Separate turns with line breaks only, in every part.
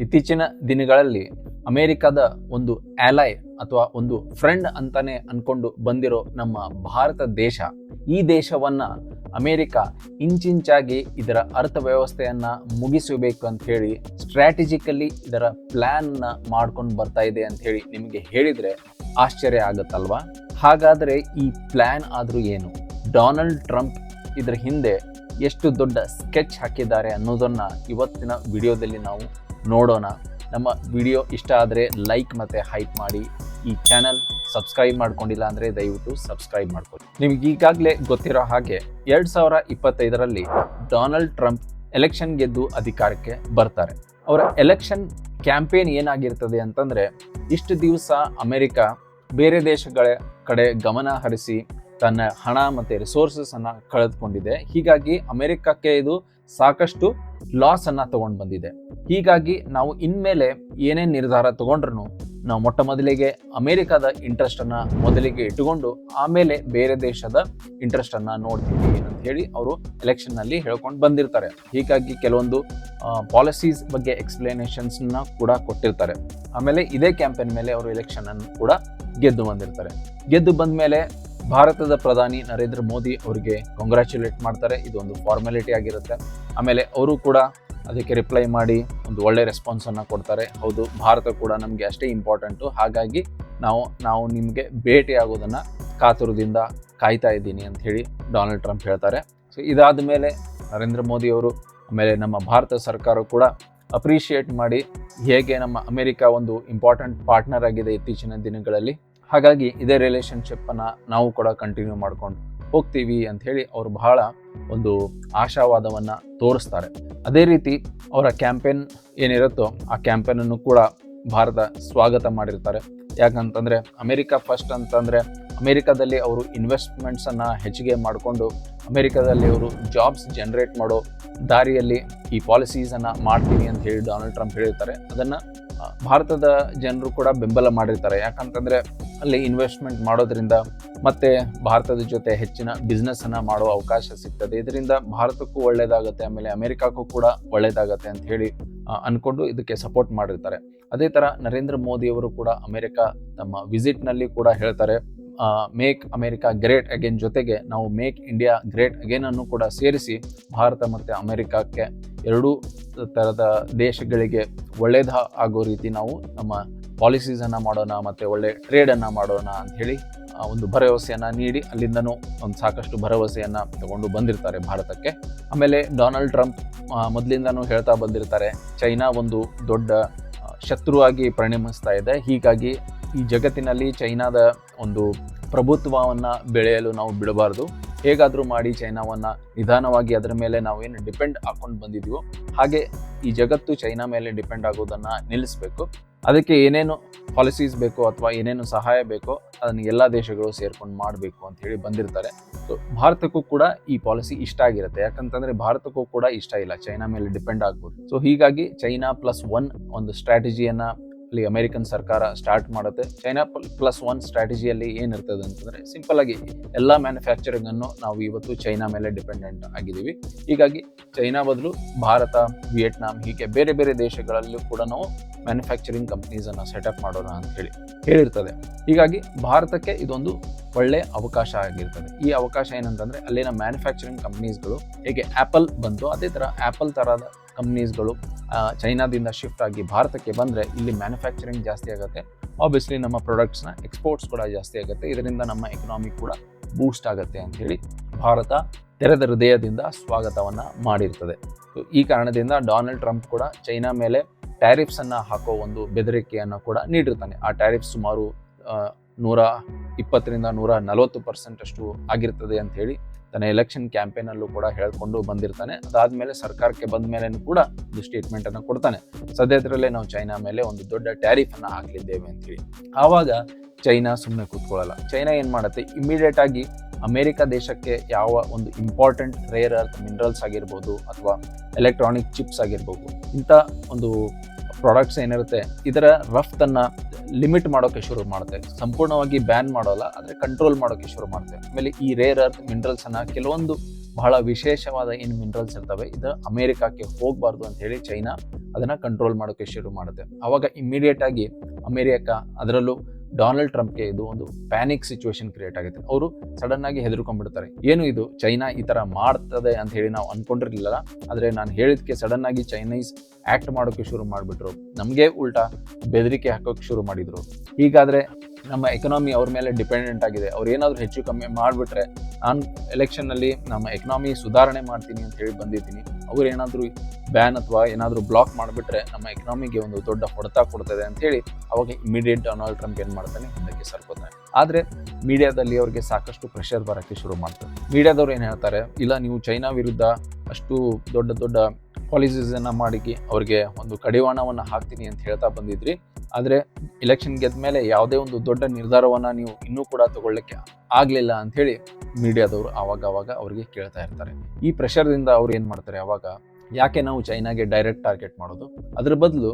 ಇತ್ತೀಚಿನ ದಿನಗಳಲ್ಲಿ ಅಮೆರಿಕದ ಒಂದು ಆಲೈ ಅಥವಾ ಒಂದು ಫ್ರೆಂಡ್ ಅಂತಾನೆ ಅನ್ಕೊಂಡು ಬಂದಿರೋ ನಮ್ಮ ಭಾರತ ದೇಶ, ಈ ದೇಶವನ್ನ ಅಮೆರಿಕ ಇಂಚಿಂಚಾಗಿ ಇದರ ಅರ್ಥವ್ಯವಸ್ಥೆಯನ್ನ ಮುಗಿಸಬೇಕು ಅಂತ ಹೇಳಿ ಸ್ಟ್ರಾಟಜಿಕಲಿ ಇದರ ಪ್ಲಾನ್ ನ ಮಾಡ್ಕೊಂಡು ಬರ್ತಾ ಇದೆ ಅಂತ ಹೇಳಿ ನಿಮಗೆ ಹೇಳಿದ್ರೆ ಆಶ್ಚರ್ಯ ಆಗತ್ತಲ್ವಾ? ಹಾಗಾದ್ರೆ ಈ ಪ್ಲಾನ್ ಆದ್ರೂ ಏನು? ಡೊನಾಲ್ಡ್ ಟ್ರಂಪ್ ಇದರ ಹಿಂದೆ ಎಷ್ಟು ದೊಡ್ಡ ಸ್ಕೆಚ್ ಹಾಕಿದ್ದಾರೆ ಅನ್ನೋದನ್ನ ಇವತ್ತಿನ ವಿಡಿಯೋದಲ್ಲಿ ನಾವು ನೋಡೋಣ. ನಮ್ಮ ವಿಡಿಯೋ ಇಷ್ಟ ಆದರೆ ಲೈಕ್ ಮತ್ತು ಹೈಪ್ ಮಾಡಿ. ಈ ಚಾನಲ್ ಸಬ್ಸ್ಕ್ರೈಬ್ ಮಾಡ್ಕೊಂಡಿಲ್ಲ ಅಂದರೆ ದಯವಿಟ್ಟು ಸಬ್ಸ್ಕ್ರೈಬ್ ಮಾಡ್ಕೊಳ್ಳಿ. ನಿಮಗೆ ಈಗಾಗಲೇ ಗೊತ್ತಿರೋ ಹಾಗೆ 2025ರಲ್ಲಿ ಡೊನಾಲ್ಡ್ ಟ್ರಂಪ್ ಎಲೆಕ್ಷನ್ ಗೆದ್ದು ಅಧಿಕಾರಕ್ಕೆ ಬರ್ತಾರೆ. ಅವರ ಎಲೆಕ್ಷನ್ ಕ್ಯಾಂಪೇನ್ ಏನಾಗಿರ್ತದೆ ಅಂತಂದರೆ, ಇಷ್ಟು ದಿವಸ ಅಮೆರಿಕ ಬೇರೆ ದೇಶಗಳ ಕಡೆ ಗಮನ ಹರಿಸಿ ತನ್ನ ಹಣ ಮತ್ತು ರಿಸೋರ್ಸಸ್ ಅನ್ನ ಕಳೆದುಕೊಂಡಿದೆ. ಹೀಗಾಗಿ ಅಮೆರಿಕಕ್ಕೆ ಇದು ಸಾಕಷ್ಟು ಲಾಸ್ ಅನ್ನ ತಗೊಂಡು ಬಂದಿದೆ. ಹೀಗಾಗಿ ನಾವು ಇನ್ಮೇಲೆ ಏನೇ ನಿರ್ಧಾರ ತಗೊಂಡ್ರು ನಾವು ಮೊಟ್ಟ ಮೊದಲಿಗೆ ಅಮೆರಿಕದ ಇಂಟ್ರೆಸ್ಟ್ ಅನ್ನ ಮೊದಲಿಗೆ ಇಟ್ಟುಕೊಂಡು ಆಮೇಲೆ ಬೇರೆ ದೇಶದ ಇಂಟ್ರೆಸ್ಟ್ ಅನ್ನ ನೋಡ್ತೀವಿ ಅಂತ ಹೇಳಿ ಅವರು ಎಲೆಕ್ಷನ್ ನಲ್ಲಿ ಹೇಳ್ಕೊಂಡು ಬಂದಿರ್ತಾರೆ. ಹೀಗಾಗಿ ಕೆಲವೊಂದು ಪಾಲಿಸೀಸ್ ಬಗ್ಗೆ ಎಕ್ಸ್ಪ್ಲನೇಷನ್ಸ್ ನ ಕೂಡ ಕೊಟ್ಟಿರ್ತಾರೆ. ಆಮೇಲೆ ಇದೇ ಕ್ಯಾಂಪೇನ್ ಮೇಲೆ ಅವರು ಎಲೆಕ್ಷನ್ ಅನ್ನು ಕೂಡ ಗೆದ್ದು ಬಂದಿರ್ತಾರೆ. ಗೆದ್ದು ಬಂದ ಮೇಲೆ ಭಾರತದ ಪ್ರಧಾನಿ ನರೇಂದ್ರ ಮೋದಿ ಅವರಿಗೆ ಕಾಂಗ್ರ್ಯಾಚುಲೇಟ್ ಮಾಡ್ತಾರೆ. ಇದು ಒಂದು ಫಾರ್ಮಾಲಿಟಿ ಆಗಿರುತ್ತೆ. ಆಮೇಲೆ ಅವರು ಕೂಡ ಅದಕ್ಕೆ ರಿಪ್ಲೈ ಮಾಡಿ ಒಂದು ಒಳ್ಳೆ ರೆಸ್ಪಾನ್ಸ್ ಅನ್ನ ಕೊಡ್ತಾರೆ. ಹೌದು, ಭಾರತ ಕೂಡ ನಮಗೆ ಅಷ್ಟೇ ಇಂಪಾರ್ಟೆಂಟು, ಹಾಗಾಗಿ ನಾವು ನಿಮಗೆ ಭೇಟಿ ಆಗೋದನ್ನ ಕಾತುರದಿಂದ ಕಾಯ್ತಾ ಇದ್ದೀನಿ ಅಂತ ಹೇಳಿ ಡೊನಾಲ್ಡ್ ಟ್ರಂಪ್ ಹೇಳ್ತಾರೆ. ಸೊ ಇದಾದ ಮೇಲೆ ನರೇಂದ್ರ ಮೋದಿ ಅವರು ಆಮೇಲೆ ನಮ್ಮ ಭಾರತ ಸರ್ಕಾರ ಕೂಡ ಅಪ್ರಿಷಿಯೇಟ್ ಮಾಡಿ ಹೇಗೆ ನಮ್ಮ ಅಮೆರಿಕ ಒಂದು ಇಂಪಾರ್ಟೆಂಟ್ ಪಾರ್ಟ್ನರ್ ಆಗಿದೆ ಇತ್ತೀಚಿನ ದಿನಗಳಲ್ಲಿ, ಹಾಗಾಗಿ ಇದೇ ರಿಲೇಶನ್ಶಿಪ್ ಅನ್ನ ನಾವು ಕೂಡ ಕಂಟಿನ್ಯೂ ಮಾಡ್ಕೊಂಡು ಹೋಗ್ತೀವಿ ಅಂತ ಹೇಳಿ ಅವರು ಬಹಳ ಒಂದು ಆಶಾವಾದವನ್ನ ತೋರಿಸ್ತಾರೆ. ಅದೇ ರೀತಿ ಅವರ ಕ್ಯಾಂಪೇನ್ ಏನಿರುತ್ತೋ ಆ ಕ್ಯಾಂಪೇನ್ ಅನ್ನು ಕೂಡ ಭಾರತ ಸ್ವಾಗತ ಮಾಡಿರ್ತಾರೆ. ಯಾಕಂತಂದ್ರೆ ಅಮೆರಿಕ ಫಸ್ಟ್ ಅಂತಂದ್ರೆ ಅಮೆರಿಕದಲ್ಲಿ ಅವರು ಇನ್ವೆಸ್ಟ್ಮೆಂಟ್ಸ್ ಅನ್ನ ಹೆಚ್ಚಿಗೆ ಮಾಡಿಕೊಂಡು ಅಮೆರಿಕದಲ್ಲಿ ಅವರು ಜಾಬ್ಸ್ ಜನರೇಟ್ ಮಾಡೋ ದಾರಿಯಲ್ಲಿ ಈ ಪಾಲಿಸೀಸ್ ಅನ್ನ ಮಾಡ್ತೀನಿ ಅಂತ ಹೇಳಿ ಡೊನಾಲ್ಡ್ ಟ್ರಂಪ್ ಹೇಳಿರ್ತಾರೆ. ಅದನ್ನ ಭಾರತದ ಜನರು ಕೂಡ ಬೆಂಬಲ ಮಾಡಿರ್ತಾರೆ. ಯಾಕಂತಂದ್ರೆ ಅಲ್ಲಿ ಇನ್ವೆಸ್ಟ್ಮೆಂಟ್ ಮಾಡೋದ್ರಿಂದ ಮತ್ತೆ ಭಾರತದ ಜೊತೆ ಹೆಚ್ಚಿನ ಬಿಸ್ನೆಸ್ ಅನ್ನ ಮಾಡೋ ಅವಕಾಶ ಸಿಗ್ತದೆ. ಇದರಿಂದ ಭಾರತಕ್ಕೂ ಒಳ್ಳೇದಾಗತ್ತೆ, ಆಮೇಲೆ ಅಮೆರಿಕಕ್ಕೂ ಕೂಡ ಒಳ್ಳೇದಾಗತ್ತೆ ಅಂತ ಹೇಳಿ ಅನ್ಕೊಂಡು ಇದಕ್ಕೆ ಸಪೋರ್ಟ್ ಮಾಡಿರ್ತಾರೆ. ಅದೇ ತರ ನರೇಂದ್ರ ಮೋದಿ ಅವರು ಕೂಡ ಅಮೆರಿಕ ತಮ್ಮ ವಿಸಿಟ್ ನಲ್ಲಿ ಕೂಡ ಹೇಳ್ತಾರೆ, ಮೇಕ್ ಅಮೆರಿಕಾ ಗ್ರೇಟ್ ಅಗೇನ್ ಜೊತೆಗೆ ನಾವು ಮೇಕ್ ಇಂಡಿಯಾ ಗ್ರೇಟ್ ಅಗೇನ್ ಅನ್ನು ಕೂಡ ಸೇರಿಸಿ ಭಾರತ ಮತ್ತು ಅಮೆರಿಕಕ್ಕೆ ಎರಡೂ ತರದ ದೇಶಗಳಿಗೆ ಒಳ್ಳೇದ ಆಗೋ ರೀತಿ ನಾವು ನಮ್ಮ ಪಾಲಿಸೀಸ್ ಅನ್ನ ಮಾಡೋಣ ಮತ್ತೆ ಒಳ್ಳೆ ಟ್ರೇಡ್ ಅನ್ನ ಮಾಡೋಣ ಅಂತ ಹೇಳಿ ಒಂದು ಭರವಸೆಯನ್ನ ನೀಡಿ ಅಲ್ಲಿಂದನೂ ಒಂದು ಸಾಕಷ್ಟು ಭರವಸೆಯನ್ನ ತಗೊಂಡು ಬಂದಿರ್ತಾರೆ ಭಾರತಕ್ಕೆ. ಆಮೇಲೆ ಡೊನಾಲ್ಡ್ ಟ್ರಂಪ್ ಮೊದಲಿಂದನೂ ಹೇಳ್ತಾ ಬಂದಿರ್ತಾರೆ, ಚೈನಾ ಒಂದು ದೊಡ್ಡ ಶತ್ರುವಾಗಿ ಪರಿಣಮಿಸ್ತಾ ಇದೆ. ಹೀಗಾಗಿ ಈ ಜಗತ್ತಿನಲ್ಲಿ ಚೈನಾದ ಒಂದು ಪ್ರಭುತ್ವವನ್ನ ಬೆಳೆಯಲು ನಾವು ಬಿಡಬಾರ್ದು. ಹೇಗಾದ್ರೂ ಮಾಡಿ ಚೈನಾವನ್ನ ನಿಧಾನವಾಗಿ ಅದರ ಮೇಲೆ ನಾವೇನು ಡಿಪೆಂಡ್ ಹಾಕೊಂಡು ಬಂದಿದ್ವೋ ಹಾಗೆ ಈ ಜಗತ್ತು ಚೈನಾ ಮೇಲೆ ಡಿಪೆಂಡ್ ಆಗೋದನ್ನ ನಿಲ್ಲಿಸಬೇಕು. ಅದಕ್ಕೆ ಏನೇನು ಪಾಲಿಸೀಸ್ ಬೇಕೋ ಅಥವಾ ಏನೇನು ಸಹಾಯ ಬೇಕೋ ಅದನ್ನು ಎಲ್ಲ ದೇಶಗಳು ಸೇರ್ಕೊಂಡು ಮಾಡಬೇಕು ಅಂತ ಹೇಳಿ ಬಂದಿರ್ತಾರೆ. ಸೊ ಭಾರತಕ್ಕೂ ಕೂಡ ಈ ಪಾಲಿಸಿ ಇಷ್ಟ ಆಗಿರುತ್ತೆ. ಯಾಕಂತಂದ್ರೆ ಭಾರತಕ್ಕೂ ಕೂಡ ಇಷ್ಟ ಇಲ್ಲ ಚೈನಾ ಮೇಲೆ ಡಿಪೆಂಡ್ ಆಗ್ಬೋದು. ಸೊ ಹೀಗಾಗಿ ಚೈನಾ +1 ಒಂದು ಸ್ಟ್ರಾಟಜಿಯನ್ನ ಅಲ್ಲಿ ಅಮೆರಿಕನ್ ಸರ್ಕಾರ ಸ್ಟಾರ್ಟ್ ಮಾಡುತ್ತೆ. ಚೈನಾ +1 ಸ್ಟ್ರಾಟಜಿಯಲ್ಲಿ ಏನಿರ್ತದೆ ಅಂತಂದ್ರೆ ಸಿಂಪಲ್ ಆಗಿ ಎಲ್ಲ ಮ್ಯಾನುಫ್ಯಾಕ್ಚರಿಂಗ್ ಅನ್ನು ನಾವು ಇವತ್ತು ಚೈನಾ ಮೇಲೆ ಡಿಪೆಂಡೆಂಟ್ ಆಗಿದ್ದೀವಿ. ಹೀಗಾಗಿ ಚೈನಾ ಬದಲು ಭಾರತ, ವಿಯೆಟ್ನಾಂ ಹೀಗೆ ಬೇರೆ ಬೇರೆ ದೇಶಗಳಲ್ಲೂ ಕೂಡ ನಾವು ಮ್ಯಾನುಫ್ಯಾಕ್ಚರಿಂಗ್ ಕಂಪ್ನೀಸ್ ಅನ್ನ ಸೆಟಪ್ ಮಾಡೋಣ ಅಂತ ಹೇಳಿ ಹೇಳಿರ್ತದೆ. ಹೀಗಾಗಿ ಭಾರತಕ್ಕೆ ಇದೊಂದು ಒಳ್ಳೆ ಅವಕಾಶ ಆಗಿರ್ತದೆ. ಈ ಅವಕಾಶ ಏನಂತಂದ್ರೆ ಅಲ್ಲಿನ ಮ್ಯಾನುಫ್ಯಾಕ್ಚರಿಂಗ್ ಕಂಪ್ನೀಸ್ಗಳು ಹೇಗೆ ಆಪಲ್ ಬಂತು ಅದೇ ತರ ಆಪಲ್ ತರಹದ ಕಂಪ್ನೀಸ್ಗಳು ಚೈನಾದಿಂದ ಶಿಫ್ಟ್ ಆಗಿ ಭಾರತಕ್ಕೆ ಬಂದರೆ ಇಲ್ಲಿ ಮ್ಯಾನುಫ್ಯಾಕ್ಚರಿಂಗ್ ಜಾಸ್ತಿ ಆಗುತ್ತೆ. ಆಬ್ವಿಯಸ್ಲಿ ನಮ್ಮ ಪ್ರಾಡಕ್ಟ್ಸ್ನ ಎಕ್ಸ್ಪೋರ್ಟ್ಸ್ ಕೂಡ ಜಾಸ್ತಿ ಆಗುತ್ತೆ. ಇದರಿಂದ ನಮ್ಮ ಎಕನಾಮಿ ಕೂಡ ಬೂಸ್ಟ್ ಆಗುತ್ತೆ ಅಂತ ಹೇಳಿ ಭಾರತ ತೆರೆದ ಹೃದಯದಿಂದ ಸ್ವಾಗತವನ್ನ ಮಾಡಿರ್ತದೆ. ಈ ಕಾರಣದಿಂದ ಡೊನಾಲ್ಡ್ ಟ್ರಂಪ್ ಕೂಡ ಚೈನಾ ಮೇಲೆ ಟ್ಯಾರಿಫ್ಸ್ ಅನ್ನ ಹಾಕೋ ಒಂದು ಬೆದರಿಕೆಯನ್ನು ಕೂಡ ನೀಡಿರ್ತಾನೆ. ಆ ಟ್ಯಾರಿಫ್ಸ್ ಸುಮಾರು 120ರಿಂದ 140% ಅಷ್ಟು ಆಗಿರ್ತದೆ ಅಂತ ಹೇಳಿ ತನ್ನ ಎಲೆಕ್ಷನ್ ಕ್ಯಾಂಪೇನ್ ಅಲ್ಲೂ ಕೂಡ ಹೇಳ್ಕೊಂಡು ಬಂದಿರ್ತಾನೆ. ಅದಾದ್ಮೇಲೆ ಸರ್ಕಾರಕ್ಕೆ ಬಂದ ಮೇಲೆ ಕೂಡ ಒಂದು ಸ್ಟೇಟ್ಮೆಂಟ್ ಅನ್ನು ಕೊಡ್ತಾನೆ, ಸದ್ಯದರಲ್ಲೇ ನಾವು ಚೈನಾ ಮೇಲೆ ಒಂದು ದೊಡ್ಡ ಟ್ಯಾರಿಫ್ ಅನ್ನ ಹಾಕಲಿದ್ದೇವೆ ಅಂತ ಹೇಳಿ. ಆವಾಗ ಚೈನಾ ಸುಮ್ಮನೆ ಕೂತ್ಕೊಳ್ಳಲ್ಲ. ಚೈನಾ ಏನ್ ಮಾಡುತ್ತೆ, ಇಮಿಡಿಯೇಟ್ ಆಗಿ ಅಮೆರಿಕ ದೇಶಕ್ಕೆ ಯಾವ ಒಂದು ಇಂಪಾರ್ಟೆಂಟ್ ರೇರ್ ಅರ್ತ್ ಮಿನರಲ್ಸ್ ಆಗಿರ್ಬೋದು ಅಥವಾ ಎಲೆಕ್ಟ್ರಾನಿಕ್ ಚಿಪ್ಸ್ ಆಗಿರ್ಬೋದು ಇಂಥ ಒಂದು ಪ್ರಾಡಕ್ಟ್ಸ್ ಏನಿರುತ್ತೆ ಇದರ ರಫ್ತನ್ನ ಲಿಮಿಟ್ ಮಾಡೋಕೆ ಶುರು ಮಾಡುತ್ತೆ. ಸಂಪೂರ್ಣವಾಗಿ ಬ್ಯಾನ್ ಮಾಡೋಲ್ಲ, ಆದರೆ ಕಂಟ್ರೋಲ್ ಮಾಡೋಕೆ ಶುರು ಮಾಡುತ್ತೆ. ಆಮೇಲೆ ಈ ರೇರ್ ಅರ್ತ್ ಮಿನರಲ್ಸ್ ಅನ್ನ ಕೆಲವೊಂದು ಬಹಳ ವಿಶೇಷವಾದ ಏನು ಮಿನರಲ್ಸ್ ಇರ್ತವೆ ಇದು ಅಮೆರಿಕಕ್ಕೆ ಹೋಗಬಾರ್ದು ಅಂತ ಹೇಳಿ ಚೈನಾ ಅದನ್ನು ಕಂಟ್ರೋಲ್ ಮಾಡೋಕ್ಕೆ ಶುರು ಮಾಡುತ್ತೆ. ಆವಾಗ ಇಮಿಡಿಯೇಟ್ ಆಗಿ ಅಮೆರಿಕ, ಅದರಲ್ಲೂ ಡೊನಾಲ್ಡ್ ಟ್ರಂಪ್ಗೆ ಇದು ಒಂದು ಪ್ಯಾನಿಕ್ ಸಿಚುವೇಶನ್ ಕ್ರಿಯೇಟ್ ಆಗುತ್ತೆ. ಅವರು ಸಡನ್ ಆಗಿ ಹೆದರ್ಕೊಂಡ್ಬಿಡ್ತಾರೆ. ಏನು ಇದು ಚೈನಾ ಈ ಥರ ಮಾಡ್ತದೆ ಅಂತ ಹೇಳಿ ನಾವು ಅನ್ಕೊಂಡಿರ್ಲಿಲ್ಲ, ಆದರೆ ನಾನು ಹೇಳಿದಕ್ಕೆ ಸಡನ್ ಆಗಿ ಚೈನೀಸ್ ಆ್ಯಕ್ಟ್ ಮಾಡೋಕ್ಕೆ ಶುರು ಮಾಡಿಬಿಟ್ರು, ನಮಗೆ ಉಲ್ಟಾ ಬೆದರಿಕೆ ಹಾಕೋಕ್ಕೆ ಶುರು ಮಾಡಿದರು. ಹೀಗಾದರೆ ನಮ್ಮ ಎಕನಾಮಿ ಅವ್ರ ಮೇಲೆ ಡಿಪೆಂಡೆಂಟ್ ಆಗಿದೆ. ಅವ್ರು ಏನಾದರೂ ಹೆಚ್ಚು ಕಮ್ಮಿ ಮಾಡಿಬಿಟ್ರೆ ನಾನು ಎಲೆಕ್ಷನ್ನಲ್ಲಿ ನಮ್ಮ ಎಕನಾಮಿ ಸುಧಾರಣೆ ಮಾಡ್ತೀನಿ ಅಂತ ಹೇಳಿ ಬಂದಿದ್ದೀನಿ, ಅವ್ರು ಏನಾದರೂ ಬ್ಯಾನ್ ಅಥವಾ ಏನಾದರೂ ಬ್ಲಾಕ್ ಮಾಡಿಬಿಟ್ರೆ ನಮ್ಮ ಎಕನಾಮಿಗೆ ಒಂದು ದೊಡ್ಡ ಹೊಡೆತ ಕೊಡ್ತದೆ ಅಂತೇಳಿ ಅವಾಗ ಇಮಿಡಿಯೇಟ್ ಡೊನಾಲ್ಡ್ ಟ್ರಂಪ್ ಏನು ಮಾಡ್ತಾನೆ, ಹಿಂದಕ್ಕೆ ಸರ್ಕೋತಾನೆ. ಆದರೆ ಮೀಡಿಯಾದಲ್ಲಿ ಅವ್ರಿಗೆ ಸಾಕಷ್ಟು ಪ್ರೆಷರ್ ಬರೋಕ್ಕೆ ಶುರು ಮಾಡ್ತಾರೆ. ಮೀಡಿಯಾದವ್ರು ಏನು ಹೇಳ್ತಾರೆ, ಇಲ್ಲ ನೀವು ಚೈನಾ ವಿರುದ್ಧ ಅಷ್ಟು ದೊಡ್ಡ ದೊಡ್ಡ ಪಾಲಿಸೀಸನ್ನು ಮಾಡಿ ಅವ್ರಿಗೆ ಒಂದು ಕಡಿವಾಣವನ್ನು ಹಾಕ್ತೀನಿ ಅಂತ ಹೇಳ್ತಾ ಬಂದಿದ್ರಿ, ಆದರೆ ಎಲೆಕ್ಷನ್ ಗೆದ್ದ ಮೇಲೆ ಯಾವುದೇ ಒಂದು ದೊಡ್ಡ ನಿರ್ಧಾರವನ್ನು ನೀವು ಇನ್ನೂ ಕೂಡ ತಗೊಳ್ಳಕ್ಕೆ ಆಗಲಿಲ್ಲ ಅಂಥೇಳಿ ಮೀಡಿಯಾದವರು ಆವಾಗ ಅವ್ರಿಗೆ ಕೇಳ್ತಾ ಇರ್ತಾರೆ. ಈ ಪ್ರೆಷರ್ದಿಂದ ಅವ್ರು ಏನು ಮಾಡ್ತಾರೆ, ಆವಾಗ ಯಾಕೆ ನಾವು ಚೈನಾಗೆ ಡೈರೆಕ್ಟ್ ಟಾರ್ಗೆಟ್ ಮಾಡೋದು, ಅದ್ರ ಬದಲು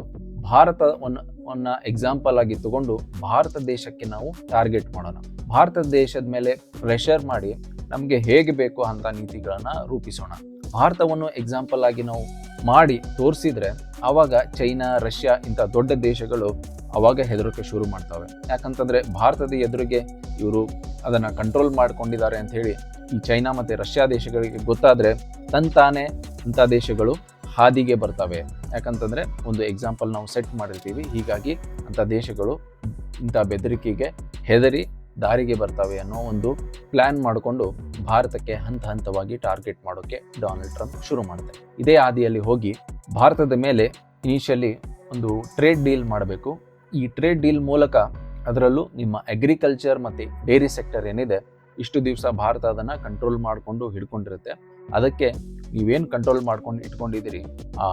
ಭಾರತವನ್ನು ಎಕ್ಸಾಂಪಲ್ ಆಗಿ ತಗೊಂಡು ಭಾರತ ದೇಶಕ್ಕೆ ನಾವು ಟಾರ್ಗೆಟ್ ಮಾಡೋಣ, ಭಾರತ ದೇಶದ ಮೇಲೆ ಪ್ರೆಷರ್ ಮಾಡಿ ನಮಗೆ ಹೇಗೆ ಬೇಕು ಅಂತ ನೀತಿಗಳನ್ನು ರೂಪಿಸೋಣ. ಭಾರತವನ್ನು ಎಕ್ಸಾಂಪಲ್ ಆಗಿ ನಾವು ಮಾಡಿ ತೋರಿಸಿದ್ರೆ ಆವಾಗ ಚೈನಾ, ರಷ್ಯಾ ಇಂಥ ದೊಡ್ಡ ದೇಶಗಳು ಆವಾಗ ಹೆದರೋಕೆ ಶುರು ಮಾಡ್ತವೆ. ಯಾಕಂತಂದರೆ ಭಾರತದ ಎದುರಿಗೆ ಇವರು ಅದನ್ನು ಕಂಟ್ರೋಲ್ ಮಾಡ್ಕೊಂಡಿದ್ದಾರೆ ಅಂತ ಹೇಳಿ ಈ ಚೈನಾ ಮತ್ತು ರಷ್ಯಾ ದೇಶಗಳಿಗೆ ಗೊತ್ತಾದರೆ ತಂತಾನೇ ಅಂಥ ದೇಶಗಳು ಹಾದಿಗೆ ಬರ್ತವೆ. ಯಾಕಂತಂದರೆ ಒಂದು ಎಕ್ಸಾಂಪಲ್ ನಾವು ಸೆಟ್ ಮಾಡಿರ್ತೀವಿ, ಹೀಗಾಗಿ ಅಂಥ ದೇಶಗಳು ಇಂಥ ಬೆದರಿಕೆಗೆ ಹೆದರಿ ದಾರಿಗೆ ಬರ್ತವೆ ಅನ್ನೋ ಒಂದು ಪ್ಲ್ಯಾನ್ ಮಾಡಿಕೊಂಡು ಭಾರತಕ್ಕೆ ಹಂತ ಹಂತವಾಗಿ ಟಾರ್ಗೆಟ್ ಮಾಡೋಕ್ಕೆ ಡೊನಾಲ್ಡ್ ಟ್ರಂಪ್ ಶುರು ಮಾಡುತ್ತೆ. ಇದೇ ಹಾದಿಯಲ್ಲಿ ಹೋಗಿ ಭಾರತದ ಮೇಲೆ ಇನಿಷಿಯಲಿ ಒಂದು ಟ್ರೇಡ್ ಡೀಲ್ ಮಾಡಬೇಕು. ಈ ಟ್ರೇಡ್ ಡೀಲ್ ಮೂಲಕ ಅದರಲ್ಲೂ ನಿಮ್ಮ ಅಗ್ರಿಕಲ್ಚರ್ ಮತ್ತು ಡೈರಿ ಸೆಕ್ಟರ್ ಏನಿದೆ, ಇಷ್ಟು ದಿವಸ ಭಾರತ ಅದನ್ನು ಕಂಟ್ರೋಲ್ ಮಾಡಿಕೊಂಡು ಹಿಡ್ಕೊಂಡಿರುತ್ತೆ. ಅದಕ್ಕೆ ನೀವೇನು ಕಂಟ್ರೋಲ್ ಮಾಡ್ಕೊಂಡು ಇಟ್ಕೊಂಡಿದ್ದೀರಿ ಆ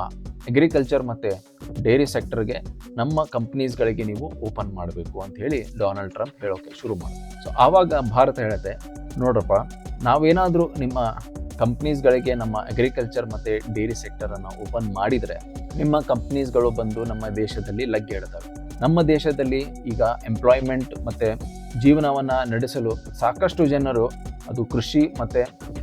ಅಗ್ರಿಕಲ್ಚರ್ ಮತ್ತು ಡೈರಿ ಸೆಕ್ಟರ್ಗೆ ನಮ್ಮ ಕಂಪ್ನೀಸ್ಗಳಿಗೆ ನೀವು ಓಪನ್ ಮಾಡಬೇಕು ಅಂತ ಹೇಳಿ ಡೊನಾಲ್ಡ್ ಟ್ರಂಪ್ ಹೇಳೋಕ್ಕೆ ಶುರು ಮಾಡಿದ್ರು. ಸೊ ಆವಾಗ ಭಾರತ ಹೇಳುತ್ತೆ, ನೋಡ್ರಪ್ಪ, ನಾವೇನಾದರೂ ನಿಮ್ಮ ಕಂಪ್ನೀಸ್ಗಳಿಗೆ ನಮ್ಮ ಅಗ್ರಿಕಲ್ಚರ್ ಮತ್ತು ಡೈರಿ ಸೆಕ್ಟರನ್ನು ಓಪನ್ ಮಾಡಿದರೆ ನಿಮ್ಮ ಕಂಪ್ನೀಸ್ಗಳು ಬಂದು ನಮ್ಮ ದೇಶದಲ್ಲಿ ಲಗ್ಗೆ ಇಡ್ತವೆ. ನಮ್ಮ ದೇಶದಲ್ಲಿ ಈಗ ಎಂಪ್ಲಾಯ್ಮೆಂಟ್ ಮತ್ತು ಜೀವನವನ್ನು ನಡೆಸಲು ಸಾಕಷ್ಟು ಜನರು ಅದು ಕೃಷಿ ಮತ್ತು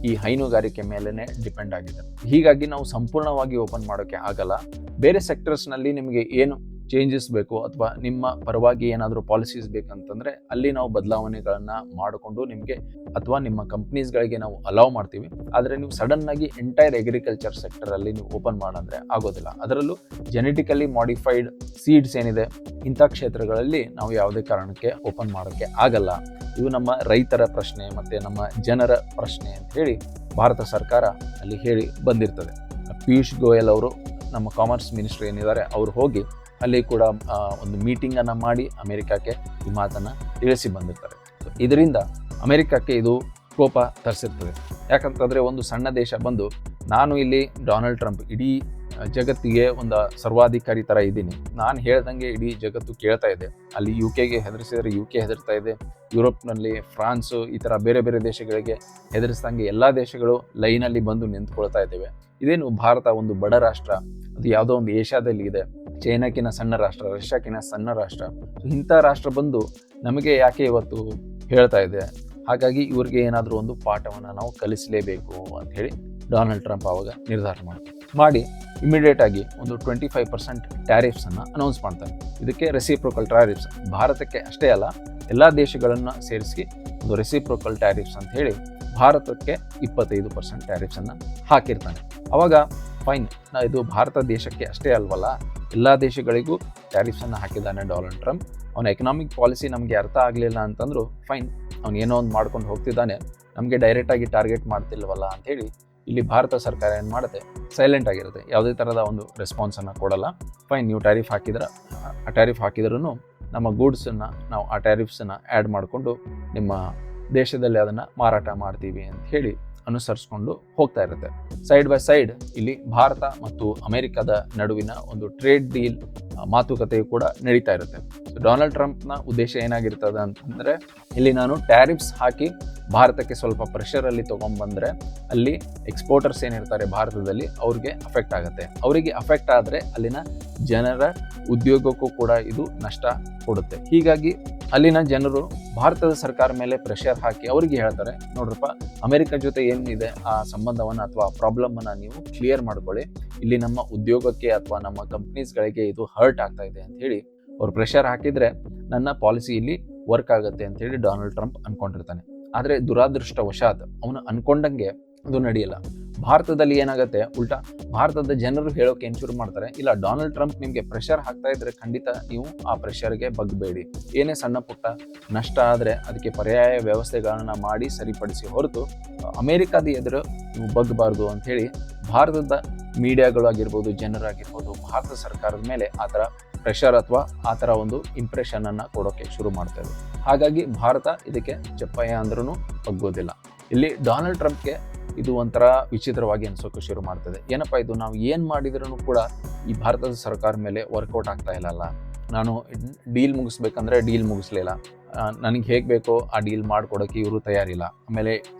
ಈ ಹೈನುಗಾರಿಕೆ ಮೇಲೇ ಡಿಪೆಂಡ್ ಆಗಿದೆ. ಹೀಗಾಗಿ ನಾವು ಸಂಪೂರ್ಣವಾಗಿ ಓಪನ್ ಮಾಡೋಕ್ಕೆ ಆಗಲ್ಲ. ಬೇರೆ ಸೆಕ್ಟರ್ಸ್ನಲ್ಲಿ ನಿಮಗೆ ಏನು ಚೇಂಜಸ್ ಬೇಕು ಅಥವಾ ನಿಮ್ಮ ಪರವಾಗಿ ಏನಾದರೂ ಪಾಲಿಸೀಸ್ ಬೇಕಂತಂದರೆ ಅಲ್ಲಿ ನಾವು ಬದಲಾವಣೆಗಳನ್ನು ಮಾಡಿಕೊಂಡು ನಿಮಗೆ ಅಥವಾ ನಿಮ್ಮ ಕಂಪ್ನೀಸ್ಗಳಿಗೆ ನಾವು ಅಲೌ ಮಾಡ್ತೀವಿ. ಆದರೆ ನೀವು ಸಡನ್ನಾಗಿ ಎಂಟೈರ್ ಅಗ್ರಿಕಲ್ಚರ್ ಸೆಕ್ಟರಲ್ಲಿ ನೀವು ಓಪನ್ ಮಾಡಂದರೆ ಆಗೋದಿಲ್ಲ. ಅದರಲ್ಲೂ ಜೆನೆಟಿಕಲಿ ಮಾಡಿಫೈಡ್ ಸೀಡ್ಸ್ ಏನಿದೆ ಇಂಥ ಕ್ಷೇತ್ರಗಳಲ್ಲಿ ನಾವು ಯಾವುದೇ ಕಾರಣಕ್ಕೆ ಓಪನ್ ಮಾಡೋಕ್ಕೆ ಆಗಲ್ಲ. ಇದು ನಮ್ಮ ರೈತರ ಪ್ರಶ್ನೆ ಮತ್ತು ನಮ್ಮ ಜನರ ಪ್ರಶ್ನೆ ಅಂತ ಹೇಳಿ ಭಾರತ ಸರ್ಕಾರ ಅಲ್ಲಿ ಹೇಳಿ ಬಂದಿರ್ತದೆ. ಪಿಯೂಷ್ ಗೋಯಲ್ ಅವರು, ನಮ್ಮ ಕಾಮರ್ಸ್ ಮಿನಿಸ್ಟರ್ ಏನಿದ್ದಾರೆ, ಅವರು ಹೋಗಿ ಅಲ್ಲಿ ಕೂಡ ಒಂದು ಮೀಟಿಂಗನ್ನು ಮಾಡಿ ಅಮೆರಿಕಕ್ಕೆ ಈ ಮಾತನ್ನು ತಿಳಿಸಿ ಬಂದಿರ್ತಾರೆ. ಸೊ ಇದರಿಂದ ಅಮೆರಿಕಕ್ಕೆ ಇದು ಕೋಪ ತರಿಸಿರ್ತದೆ. ಯಾಕಂತಂದರೆ ಒಂದು ಸಣ್ಣ ದೇಶ ಬಂದು ನಾನು ಇಲ್ಲಿ ಡೊನಾಲ್ಡ್ ಟ್ರಂಪ್ ಇಡೀ ಜಗತ್ತಿಗೆ ಒಂದು ಸರ್ವಾಧಿಕಾರಿ ಥರ ಇದ್ದೀನಿ, ನಾನು ಹೇಳ್ದಂಗೆ ಇಡೀ ಜಗತ್ತು ಕೇಳ್ತಾ ಇದೆ. ಅಲ್ಲಿ UK ಹೆದರಿಸಿದರೆ UK ಹೆದರ್ತಾ ಇದೆ, ಯುರೋಪ್ನಲ್ಲಿ ಫ್ರಾನ್ಸು ಈ ಥರ ಬೇರೆ ಬೇರೆ ದೇಶಗಳಿಗೆ ಹೆದರಿಸ್ದಂಗೆ ಎಲ್ಲ ದೇಶಗಳು ಲೈನಲ್ಲಿ ಬಂದು ನಿಂತ್ಕೊಳ್ತಾ ಇದ್ದೇವೆ. ಇದೇನು ಭಾರತ ಒಂದು ಬಡ ರಾಷ್ಟ್ರ, ಅದು ಯಾವುದೋ ಒಂದು ಏಷ್ಯಾದಲ್ಲಿ ಇದೆ, ಚೈನಾಕಿನ ಸಣ್ಣ ರಾಷ್ಟ್ರ, ರಷ್ಯಾಕಿನ ಸಣ್ಣ ರಾಷ್ಟ್ರ, ಇಂಥ ರಾಷ್ಟ್ರ ಬಂದು ನಮಗೆ ಯಾಕೆ ಇವತ್ತು ಹೇಳ್ತಾ ಇದೆ, ಹಾಗಾಗಿ ಇವ್ರಿಗೆ ಏನಾದರೂ ಒಂದು ಪಾಠವನ್ನು ನಾವು ಕಲಿಸಲೇಬೇಕು ಅಂಥೇಳಿ ಡೊನಾಲ್ಡ್ ಟ್ರಂಪ್ ಆವಾಗ ನಿರ್ಧಾರ ಮಾಡಿ ಇಮಿಡಿಯೇಟ್ ಆಗಿ ಒಂದು 25% ಟ್ಯಾರಿಫ್ಸನ್ನು ಅನೌನ್ಸ್ ಮಾಡ್ತಾರೆ. ಇದಕ್ಕೆ ರೆಸಿಪ್ರೋಕಲ್ ಟ್ಯಾರಿಫ್ಸ್, ಭಾರತಕ್ಕೆ ಅಷ್ಟೇ ಅಲ್ಲ ಎಲ್ಲ ದೇಶಗಳನ್ನು ಸೇರಿಸಿ ಒಂದು ರೆಸಿಪ್ರೋಕಲ್ ಟ್ಯಾರಿಫ್ಸ್ ಅಂತ ಹೇಳಿ ಭಾರತಕ್ಕೆ 25% ಟ್ಯಾರಿಫ್ಸನ್ನು ಹಾಕಿರ್ತಾನೆ. ಆವಾಗ ಫೈನ್, ಇದು ಭಾರತ ದೇಶಕ್ಕೆ ಅಷ್ಟೇ ಅಲ್ವಲ್ಲ, ಎಲ್ಲ ದೇಶಗಳಿಗೂ ಟ್ಯಾರಿಫ್ಸನ್ನು ಹಾಕಿದ್ದಾನೆ ಡೊನಾಲ್ಡ್ ಟ್ರಂಪ್. ಅವನ ಎಕನಾಮಿಕ್ ಪಾಲಿಸಿ ನಮಗೆ ಅರ್ಥ ಆಗಲಿಲ್ಲ ಅಂತಂದ್ರು ಫೈನ್, ಅವನು ಏನೋ ಒಂದು ಮಾಡ್ಕೊಂಡು ಹೋಗ್ತಿದ್ದಾನೆ, ನಮಗೆ ಡೈರೆಕ್ಟಾಗಿ ಟಾರ್ಗೆಟ್ ಮಾಡ್ತಿಲ್ವಲ್ಲ ಅಂಥೇಳಿ ಇಲ್ಲಿ ಭಾರತ ಸರ್ಕಾರ ಏನು ಮಾಡುತ್ತೆ, ಸೈಲೆಂಟ್ ಆಗಿರುತ್ತೆ, ಯಾವುದೇ ಥರದ ಒಂದು ರೆಸ್ಪಾನ್ಸನ್ನು ಕೊಡಲ್ಲ. ಫೈನ್, ನೀವು ಟ್ಯಾರಿಫ್ ಹಾಕಿದ್ರೂ ನಮ್ಮ ಗೂಡ್ಸನ್ನು ನಾವು ಆ ಟ್ಯಾರಿಫ್ಸನ್ನು ಆ್ಯಡ್ ಮಾಡಿಕೊಂಡು ನಿಮ್ಮ ದೇಶದಲ್ಲಿ ಅದನ್ನು ಮಾರಾಟ ಮಾಡ್ತೀವಿ ಅಂತ ಹೇಳಿ ಅನುಸರಿಸ್ಕೊಂಡು ಹೋಗ್ತಾ ಇರುತ್ತೆ. ಸೈಡ್ ಬೈ ಸೈಡ್ ಇಲ್ಲಿ ಭಾರತ ಮತ್ತು ಅಮೆರಿಕದ ನಡುವಿನ ಒಂದು ಟ್ರೇಡ್ ಡೀಲ್ ಮಾತುಕತೆಯು ಕೂಡ ನಡೀತಾ ಇರುತ್ತೆ. ಡೊನಾಲ್ಡ್ ಟ್ರಂಪ್ನ ಉದ್ದೇಶ ಏನಾಗಿರ್ತದೆ ಅಂತಂದರೆ, ಇಲ್ಲಿ ನಾನು ಟ್ಯಾರಿಫ್ಸ್ ಹಾಕಿ ಭಾರತಕ್ಕೆ ಸ್ವಲ್ಪ ಪ್ರೆಷರಲ್ಲಿ ತೊಗೊಂಡ್ಬಂದರೆ ಅಲ್ಲಿ ಎಕ್ಸ್ಪೋರ್ಟರ್ಸ್ ಏನಿರ್ತಾರೆ ಭಾರತದಲ್ಲಿ ಅವ್ರಿಗೆ ಅಫೆಕ್ಟ್ ಆಗುತ್ತೆ. ಅವರಿಗೆ ಅಫೆಕ್ಟ್ ಆದರೆ ಅಲ್ಲಿನ ಜನರ ಉದ್ಯೋಗಕ್ಕೂ ಕೂಡ ಇದು ನಷ್ಟ ಕೊಡುತ್ತೆ. ಹೀಗಾಗಿ ಅಲ್ಲಿನ ಜನರು ಭಾರತದ ಸರ್ಕಾರ ಮೇಲೆ ಪ್ರೆಷರ್ ಹಾಕಿ ಅವರಿಗೆ ಹೇಳ್ತಾರೆ, ನೋಡ್ರಪ್ಪ ಅಮೆರಿಕ ಜೊತೆ ಏನಿದೆ ಆ ಸಂಬಂಧವನ್ನು ಅಥವಾ ಪ್ರಾಬ್ಲಮನ್ನು ನೀವು ಕ್ಲಿಯರ್ ಮಾಡ್ಕೊಳ್ಳಿ, ಇಲ್ಲಿ ನಮ್ಮ ಉದ್ಯೋಗಕ್ಕೆ ಅಥವಾ ನಮ್ಮ ಕಂಪ್ನೀಸ್ಗಳಿಗೆ ಇದು ಹರ್ಟ್ ಆಗ್ತಾ ಇದೆ ಅಂತ ಹೇಳಿ ಅವ್ರು ಪ್ರೆಷರ್ ಹಾಕಿದ್ರೆ ನನ್ನ ಪಾಲಿಸಿ ಇಲ್ಲಿ ವರ್ಕ್ ಆಗುತ್ತೆ ಅಂತ ಹೇಳಿ ಡೊನಾಲ್ಡ್ ಟ್ರಂಪ್ ಅನ್ಕೊಂಡಿರ್ತಾನೆ. ಆದರೆ ದುರಾದೃಷ್ಟವಶಾತ್ ಅವನು ಅನ್ಕೊಂಡಂಗೆ ಅದು ನಡೆಯಲ್ಲ. ಭಾರತದಲ್ಲಿ ಏನಾಗುತ್ತೆ, ಉಲ್ಟಾ ಭಾರತದ ಜನರು ಹೇಳೋಕೆ ಏನು ಶುರು ಮಾಡ್ತಾರೆ, ಇಲ್ಲ ಡೊನಾಲ್ಡ್ ಟ್ರಂಪ್ ನಿಮಗೆ ಪ್ರೆಷರ್ ಹಾಕ್ತಾ ಇದ್ರೆ ಖಂಡಿತ ನೀವು ಆ ಪ್ರೆಷರ್ಗೆ ಬಗ್ಬೇಡಿ, ಏನೇ ಸಣ್ಣ ಪುಟ್ಟ ನಷ್ಟ ಆದರೆ ಅದಕ್ಕೆ ಪರ್ಯಾಯ ವ್ಯವಸ್ಥೆಗಳನ್ನ ಮಾಡಿ ಸರಿಪಡಿಸಿ ಹೊರತು ಅಮೆರಿಕದ ಎದುರು ನೀವು ಬಗ್ಬಾರ್ದು ಅಂತ ಹೇಳಿ ಭಾರತದ ಮೀಡಿಯಾಗಳಾಗಿರ್ಬೋದು, ಜನರಾಗಿರ್ಬೋದು ಭಾರತ ಸರ್ಕಾರದ ಮೇಲೆ ಆ ಥರ ಪ್ರೆಷರ್ ಅಥವಾ ಆ ಥರ ಒಂದು ಇಂಪ್ರೆಷನ್ ಅನ್ನ ಕೊಡೋಕೆ ಶುರು ಮಾಡ್ತಾರೆ. ಹಾಗಾಗಿ ಭಾರತ ಇದಕ್ಕೆ ಚಪ್ಪಯ್ಯ ಅಂದ್ರೂ ಬಗ್ಗೋದಿಲ್ಲ. ಇಲ್ಲಿ ಡೊನಾಲ್ಡ್ ಟ್ರಂಪ್ಗೆ ಇದು ಒಂಥರ ವಿಚಿತ್ರವಾಗಿ ಅನ್ಸೋಕೆ ಶುರು ಮಾಡ್ತದೆ. ಏನಪ್ಪ ಇದು, ನಾವು ಏನು ಮಾಡಿದ್ರೂ ಕೂಡ ಈ ಭಾರತದ ಸರ್ಕಾರ ಮೇಲೆ ವರ್ಕೌಟ್ ಆಗ್ತಾ ಇಲ್ಲಲ್ಲ, ನಾನು ಡೀಲ್ ಮುಗಿಸ್ಬೇಕಂದ್ರೆ ಡೀಲ್ ಮುಗಿಸ್ಲಿಲ್ಲ, ನನಗೆ ಹೇಗೆ ಬೇಕೋ ಆ ಡೀಲ್ ಮಾಡಿಕೊಡೋಕ್ಕೆ ಇವರು ತಯಾರಿಲ್ಲ, ಆಮೇಲೆ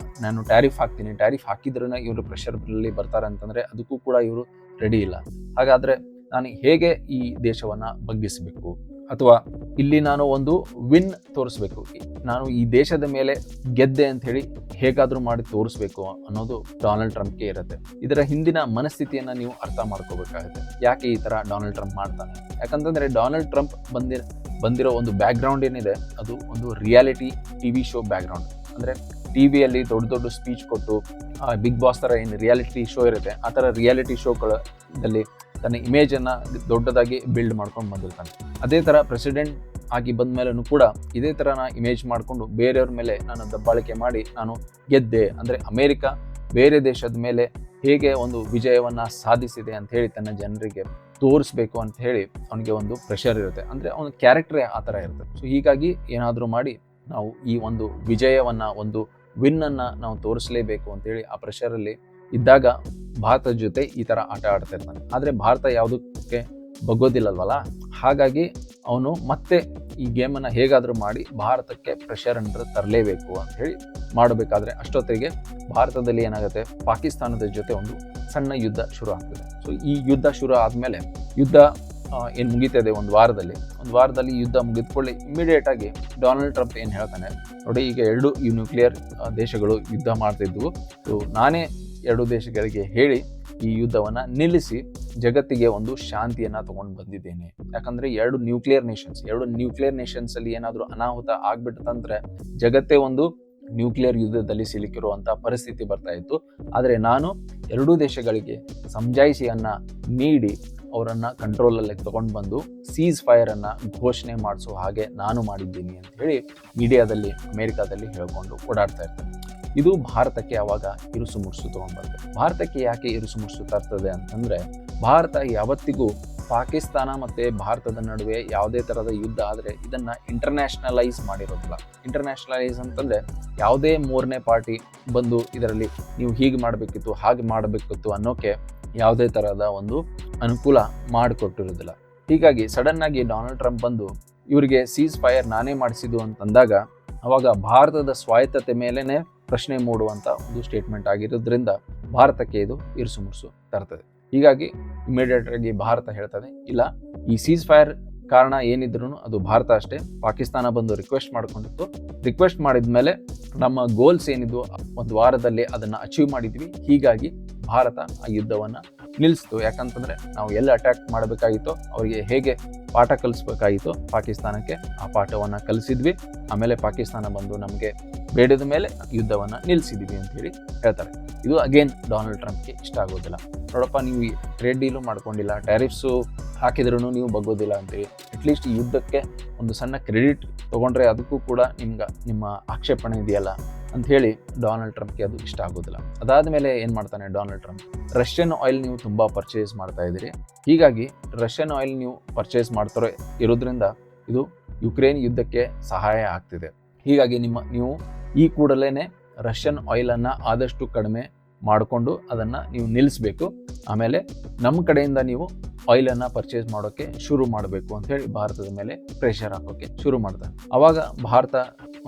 ನಾನು ಟ್ಯಾರಿಫ್ ಹಾಕ್ತೀನಿ, ಟ್ಯಾರಿಫ್ ಹಾಕಿದ್ರೂ ಇವರು ಪ್ರೆಷರ್ನಲ್ಲಿ ಬರ್ತಾರೆ ಅಂತಂದರೆ ಅದಕ್ಕೂ ಕೂಡ ಇವರು ರೆಡಿ ಇಲ್ಲ. ಹಾಗಾದರೆ ನಾನು ಹೇಗೆ ಈ ದೇಶವನ್ನು ಬಗ್ಗಿಸಬೇಕು ಅಥವಾ ಇಲ್ಲಿ ನಾನು ಒಂದು ವಿನ್ ತೋರಿಸ್ಬೇಕು, ನಾನು ಈ ದೇಶದ ಮೇಲೆ ಗೆದ್ದೆ ಅಂತ ಹೇಳಿ ಹೇಗಾದರೂ ಮಾಡಿ ತೋರಿಸ್ಬೇಕು ಅನ್ನೋದು ಡೊನಾಲ್ಡ್ ಟ್ರಂಪ್ಗೆ ಇರುತ್ತೆ. ಇದರ ಹಿಂದಿನ ಮನಸ್ಥಿತಿಯನ್ನು ನೀವು ಅರ್ಥ ಮಾಡ್ಕೋಬೇಕಾಗುತ್ತೆ. ಯಾಕೆ ಈ ಥರ ಡೊನಾಲ್ಡ್ ಟ್ರಂಪ್ ಮಾಡ್ತಾನೆ? ಯಾಕಂತಂದರೆ ಡೊನಾಲ್ಡ್ ಟ್ರಂಪ್ ಬಂದಿರೋ ಒಂದು ಬ್ಯಾಕ್ಗ್ರೌಂಡ್ ಏನಿದೆ ಅದು ಒಂದು ರಿಯಾಲಿಟಿ ಟಿವಿ ಶೋ ಬ್ಯಾಕ್ಗ್ರೌಂಡ್. ಅಂದರೆ ಟಿವಿಯಲ್ಲಿ ದೊಡ್ಡ ಸ್ಪೀಚ್ ಕೊಟ್ಟು ಬಿಗ್ ಬಾಸ್ ಥರ ಏನು ರಿಯಾಲಿಟಿ ಶೋ ಇರುತ್ತೆ ಆ ಥರ ರಿಯಾಲಿಟಿ ಶೋಗಳಲ್ಲಿ ತನ್ನ ಇಮೇಜನ್ನು ದೊಡ್ಡದಾಗಿ ಬಿಲ್ಡ್ ಮಾಡ್ಕೊಂಡು ಬಂದಿರ್ತಾನೆ. ಅದೇ ಥರ ಪ್ರೆಸಿಡೆಂಟ್ ಆಗಿ ಬಂದ ಮೇಲೂ ಕೂಡ ಇದೇ ಥರ ಇಮೇಜ್ ಮಾಡಿಕೊಂಡು ಬೇರೆಯವ್ರ ಮೇಲೆ ನಾನು ದಬ್ಬಾಳಿಕೆ ಮಾಡಿ ನಾನು ಗೆದ್ದೆ, ಅಂದರೆ ಅಮೇರಿಕ ಬೇರೆ ದೇಶದ ಮೇಲೆ ಹೇಗೆ ಒಂದು ವಿಜಯವನ್ನು ಸಾಧಿಸಿದೆ ಅಂತ ಹೇಳಿ ತನ್ನ ಜನರಿಗೆ ತೋರಿಸ್ಬೇಕು ಅಂತ ಹೇಳಿ ಅವನಿಗೆ ಒಂದು ಪ್ರೆಷರ್ ಇರುತ್ತೆ. ಅಂದರೆ ಅವನ ಕ್ಯಾರೆಕ್ಟ್ರೇ ಆ ಥರ ಇರುತ್ತೆ. ಸೊ ಹೀಗಾಗಿ ಏನಾದರೂ ಮಾಡಿ ನಾವು ಈ ಒಂದು ವಿಜಯವನ್ನು, ಒಂದು ವಿನ್ನನ್ನು ನಾವು ತೋರಿಸಲೇಬೇಕು ಅಂತೇಳಿ ಆ ಪ್ರೆಷರಲ್ಲಿ ಇದ್ದಾಗ ಭಾರತದ ಜೊತೆ ಈ ಥರ ಆಟ ಆಡ್ತಾ ಇರ್ತಾನೆ. ಆದರೆ ಭಾರತ ಯಾವುದಕ್ಕೆ ಬಗ್ಗೋದಿಲ್ಲಲ್ವಲ್ಲ, ಹಾಗಾಗಿ ಅವನು ಮತ್ತೆ ಈ ಗೇಮನ್ನು ಹೇಗಾದರೂ ಮಾಡಿ ಭಾರತಕ್ಕೆ ಪ್ರೆಷರ್ ಅಂದರೆ ತರಲೇಬೇಕು ಅಂತ ಹೇಳಿ ಮಾಡಬೇಕಾದ್ರೆ ಅಷ್ಟೊತ್ತಿಗೆ ಭಾರತದಲ್ಲಿ ಏನಾಗುತ್ತೆ, ಪಾಕಿಸ್ತಾನದ ಜೊತೆ ಒಂದು ಸಣ್ಣ ಯುದ್ಧ ಶುರು ಆಗ್ತದೆ. ಸೊ ಈ ಯುದ್ಧ ಶುರು ಆದಮೇಲೆ ಯುದ್ಧ ಏನು ಮುಗಿತದೆ ಒಂದು ವಾರದಲ್ಲಿ ಯುದ್ಧ ಮುಗಿದ್ಕೊಳ್ಳಿ ಇಮಿಡಿಯೇಟ್ ಆಗಿ ಡೊನಾಲ್ಡ್ ಟ್ರಂಪ್ ಏನು ಹೇಳ್ತಾನೆ, ನೋಡಿ ಈಗ ಎರಡು ನ್ಯೂಕ್ಲಿಯರ್ ದೇಶಗಳು ಯುದ್ಧ ಮಾಡ್ತಿದ್ವು, ಸೊ ನಾನೇ ಎರಡು ದೇಶಗಳಿಗೆ ಹೇಳಿ ಈ ಯುದ್ಧವನ್ನು ನಿಲ್ಲಿಸಿ ಜಗತ್ತಿಗೆ ಒಂದು ಶಾಂತಿಯನ್ನು ತಗೊಂಡು ಬಂದಿದ್ದೇನೆ. ಯಾಕಂದರೆ ಎರಡು ನ್ಯೂಕ್ಲಿಯರ್ ನೇಷನ್ಸ್ ಅಲ್ಲಿ ಏನಾದರೂ ಅನಾಹುತ ಆಗ್ಬಿಟ್ಟಂದ್ರೆ ಜಗತ್ತೇ ಒಂದು ನ್ಯೂಕ್ಲಿಯರ್ ಯುದ್ಧದಲ್ಲಿ ಸಿಲುಕಿರುವಂಥ ಪರಿಸ್ಥಿತಿ ಬರ್ತಾ ಇತ್ತು. ಆದರೆ ನಾನು ಎರಡೂ ದೇಶಗಳಿಗೆ ಸಮಜಾಯಿಷಿಯನ್ನು ನೀಡಿ ಅವರನ್ನು ಕಂಟ್ರೋಲಲ್ಲಿ ತಗೊಂಡು ಬಂದು ಸೀಸ್ ಫೈರನ್ನು ಘೋಷಣೆ ಮಾಡಿಸೋ ಹಾಗೆ ನಾನು ಮಾಡಿದ್ದೀನಿ ಅಂತ ಹೇಳಿ ಮೀಡಿಯಾದಲ್ಲಿ ಅಮೇರಿಕಾದಲ್ಲಿ ಹೇಳ್ಕೊಂಡು ಓಡಾಡ್ತಾ ಇರ್ತಾರೆ. ಇದು ಭಾರತಕ್ಕೆ ಅವಾಗ ಇರುಸು ಮುರುಸು ತೊಗೊಂಡ್ಬರ್ತದೆ. ಭಾರತಕ್ಕೆ ಯಾಕೆ ಇರುಸು ಮುರುಸು ತರ್ತದೆ ಅಂತಂದರೆ, ಭಾರತ ಯಾವತ್ತಿಗೂ ಪಾಕಿಸ್ತಾನ ಮತ್ತು ಭಾರತದ ನಡುವೆ ಯಾವುದೇ ಥರದ ಯುದ್ಧ ಆದರೆ ಇದನ್ನು ಇಂಟರ್ನ್ಯಾಷನಲೈಸ್ ಮಾಡಿರೋದಿಲ್ಲ. ಇಂಟರ್ನ್ಯಾಷನಲೈಸ್ ಅಂತಂದರೆ ಯಾವುದೇ ಮೂರನೇ ಪಾರ್ಟಿ ಬಂದು ಇದರಲ್ಲಿ ನೀವು ಹೀಗೆ ಮಾಡಬೇಕಿತ್ತು ಹಾಗೆ ಮಾಡಬೇಕಿತ್ತು ಅನ್ನೋಕ್ಕೆ ಯಾವುದೇ ಥರದ ಒಂದು ಅನುಕೂಲ ಮಾಡಿಕೊಟ್ಟಿರೋದಿಲ್ಲ. ಹೀಗಾಗಿ ಸಡನ್ನಾಗಿ ಡೊನಾಲ್ಡ್ ಟ್ರಂಪ್ ಬಂದು ಇವರಿಗೆ ಸೀಸ್ ಫೈರ್ ನಾನೇ ಮಾಡಿಸಿದ್ದು ಅಂತಂದಾಗ ಅವಾಗ ಭಾರತದ ಸ್ವಾಯತ್ತತೆ ಮೇಲೇ ಪ್ರಶ್ನೆ ಮೂಡುವಂಥ ಒಂದು ಸ್ಟೇಟ್ಮೆಂಟ್ ಆಗಿರೋದ್ರಿಂದ ಭಾರತಕ್ಕೆ ಇದು ಇರುಸು ಮುರುಸು ತರ್ತದೆ. ಹೀಗಾಗಿ ಇಮಿಡಿಯೇಟ್ ಆಗಿ ಭಾರತ ಹೇಳ್ತದೆ, ಇಲ್ಲ ಈ ಸೀಸ್ ಫೈರ್ ಕಾರಣ ಏನಿದ್ರು ಅದು ಭಾರತ ಅಷ್ಟೇ, ಪಾಕಿಸ್ತಾನ ಬಂದು ರಿಕ್ವೆಸ್ಟ್ ಮಾಡಿದ ಮೇಲೆ ನಮ್ಮ ಗೋಲ್ಸ್ ಏನಿದ್ವು ಒಂದು ವಾರದಲ್ಲಿ ಅದನ್ನು ಅಚೀವ್ ಮಾಡಿದ್ವಿ, ಹೀಗಾಗಿ ಭಾರತ ಆ ಯುದ್ಧವನ್ನು ನಿಲ್ಲಿಸ್ತು. ಯಾಕಂತಂದರೆ ನಾವು ಎಲ್ಲ ಅಟ್ಯಾಕ್ ಮಾಡಬೇಕಾಗಿತ್ತೋ ಅವರಿಗೆ ಹೇಗೆ ಪಾಠ ಕಲಿಸ್ಬೇಕಾಗಿತ್ತೋ ಪಾಕಿಸ್ತಾನಕ್ಕೆ ಆ ಪಾಠವನ್ನು ಕಲಿಸಿದ್ವಿ, ಆಮೇಲೆ ಪಾಕಿಸ್ತಾನ ಬಂದು ನಮಗೆ ಬೇಡದ ಮೇಲೆ ಯುದ್ಧವನ್ನು ನಿಲ್ಲಿಸಿದ್ವಿ ಅಂತ ಹೇಳಿ ಹೇಳ್ತಾರೆ. ಇದು ಅಗೇನ್ ಡೊನಾಲ್ಡ್ ಟ್ರಂಪ್ಗೆ ಇಷ್ಟ ಆಗೋದಿಲ್ಲ. ನೋಡಪ್ಪ, ನೀವು ಟ್ರೇಡ್ ಡೀಲು ಮಾಡ್ಕೊಂಡಿಲ್ಲ, ಟ್ಯಾರಿಫ್ಸು ಹಾಕಿದ್ರೂ ನೀವು ಬಗ್ಗೋದಿಲ್ಲ ಅಂತೇಳಿ ಅಟ್ಲೀಸ್ಟ್ ಈ ಯುದ್ಧಕ್ಕೆ ಒಂದು ಸಣ್ಣ ಕ್ರೆಡಿಟ್ ತೊಗೊಂಡ್ರೆ ಅದಕ್ಕೂ ಕೂಡ ನಿಮ್ಮ ಆಕ್ಷೇಪಣೆ ಇದೆಯಲ್ಲ ಅಂಥೇಳಿ ಡೊನಾಲ್ಡ್ ಟ್ರಂಪ್ಗೆ ಅದು ಇಷ್ಟ ಆಗೋದಿಲ್ಲ. ಅದಾದ ಮೇಲೆ ಏನು ಮಾಡ್ತಾನೆ ಡೊನಾಲ್ಡ್ ಟ್ರಂಪ್, ರಷ್ಯನ್ ಆಯಿಲ್ ನೀವು ತುಂಬ ಪರ್ಚೇಸ್ ಮಾಡ್ತಾ ಇದ್ದೀರಿ, ಹೀಗಾಗಿ ರಷ್ಯನ್ ಆಯಿಲ್ ನೀವು ಪರ್ಚೇಸ್ ಮಾಡ್ತಾರೋ ಇರೋದ್ರಿಂದ ಇದು ಯುಕ್ರೇನ್ ಯುದ್ಧಕ್ಕೆ ಸಹಾಯ ಆಗ್ತಿದೆ, ಹೀಗಾಗಿ ನೀವು ಈ ಕೂಡಲೇ ರಷ್ಯನ್ ಆಯಿಲನ್ನು ಆದಷ್ಟು ಕಡಿಮೆ ಮಾಡಿಕೊಂಡು ಅದನ್ನು ನೀವು ನಿಲ್ಲಿಸಬೇಕು, ಆಮೇಲೆ ನಮ್ಮ ಕಡೆಯಿಂದ ನೀವು ಆಯಿಲನ್ನು ಪರ್ಚೇಸ್ ಮಾಡೋಕ್ಕೆ ಶುರು ಮಾಡಬೇಕು ಅಂತ ಹೇಳಿ ಭಾರತದ ಮೇಲೆ ಪ್ರೆಷರ್ ಹಾಕೋಕ್ಕೆ ಶುರು ಮಾಡ್ತಾರೆ. ಆವಾಗ ಭಾರತ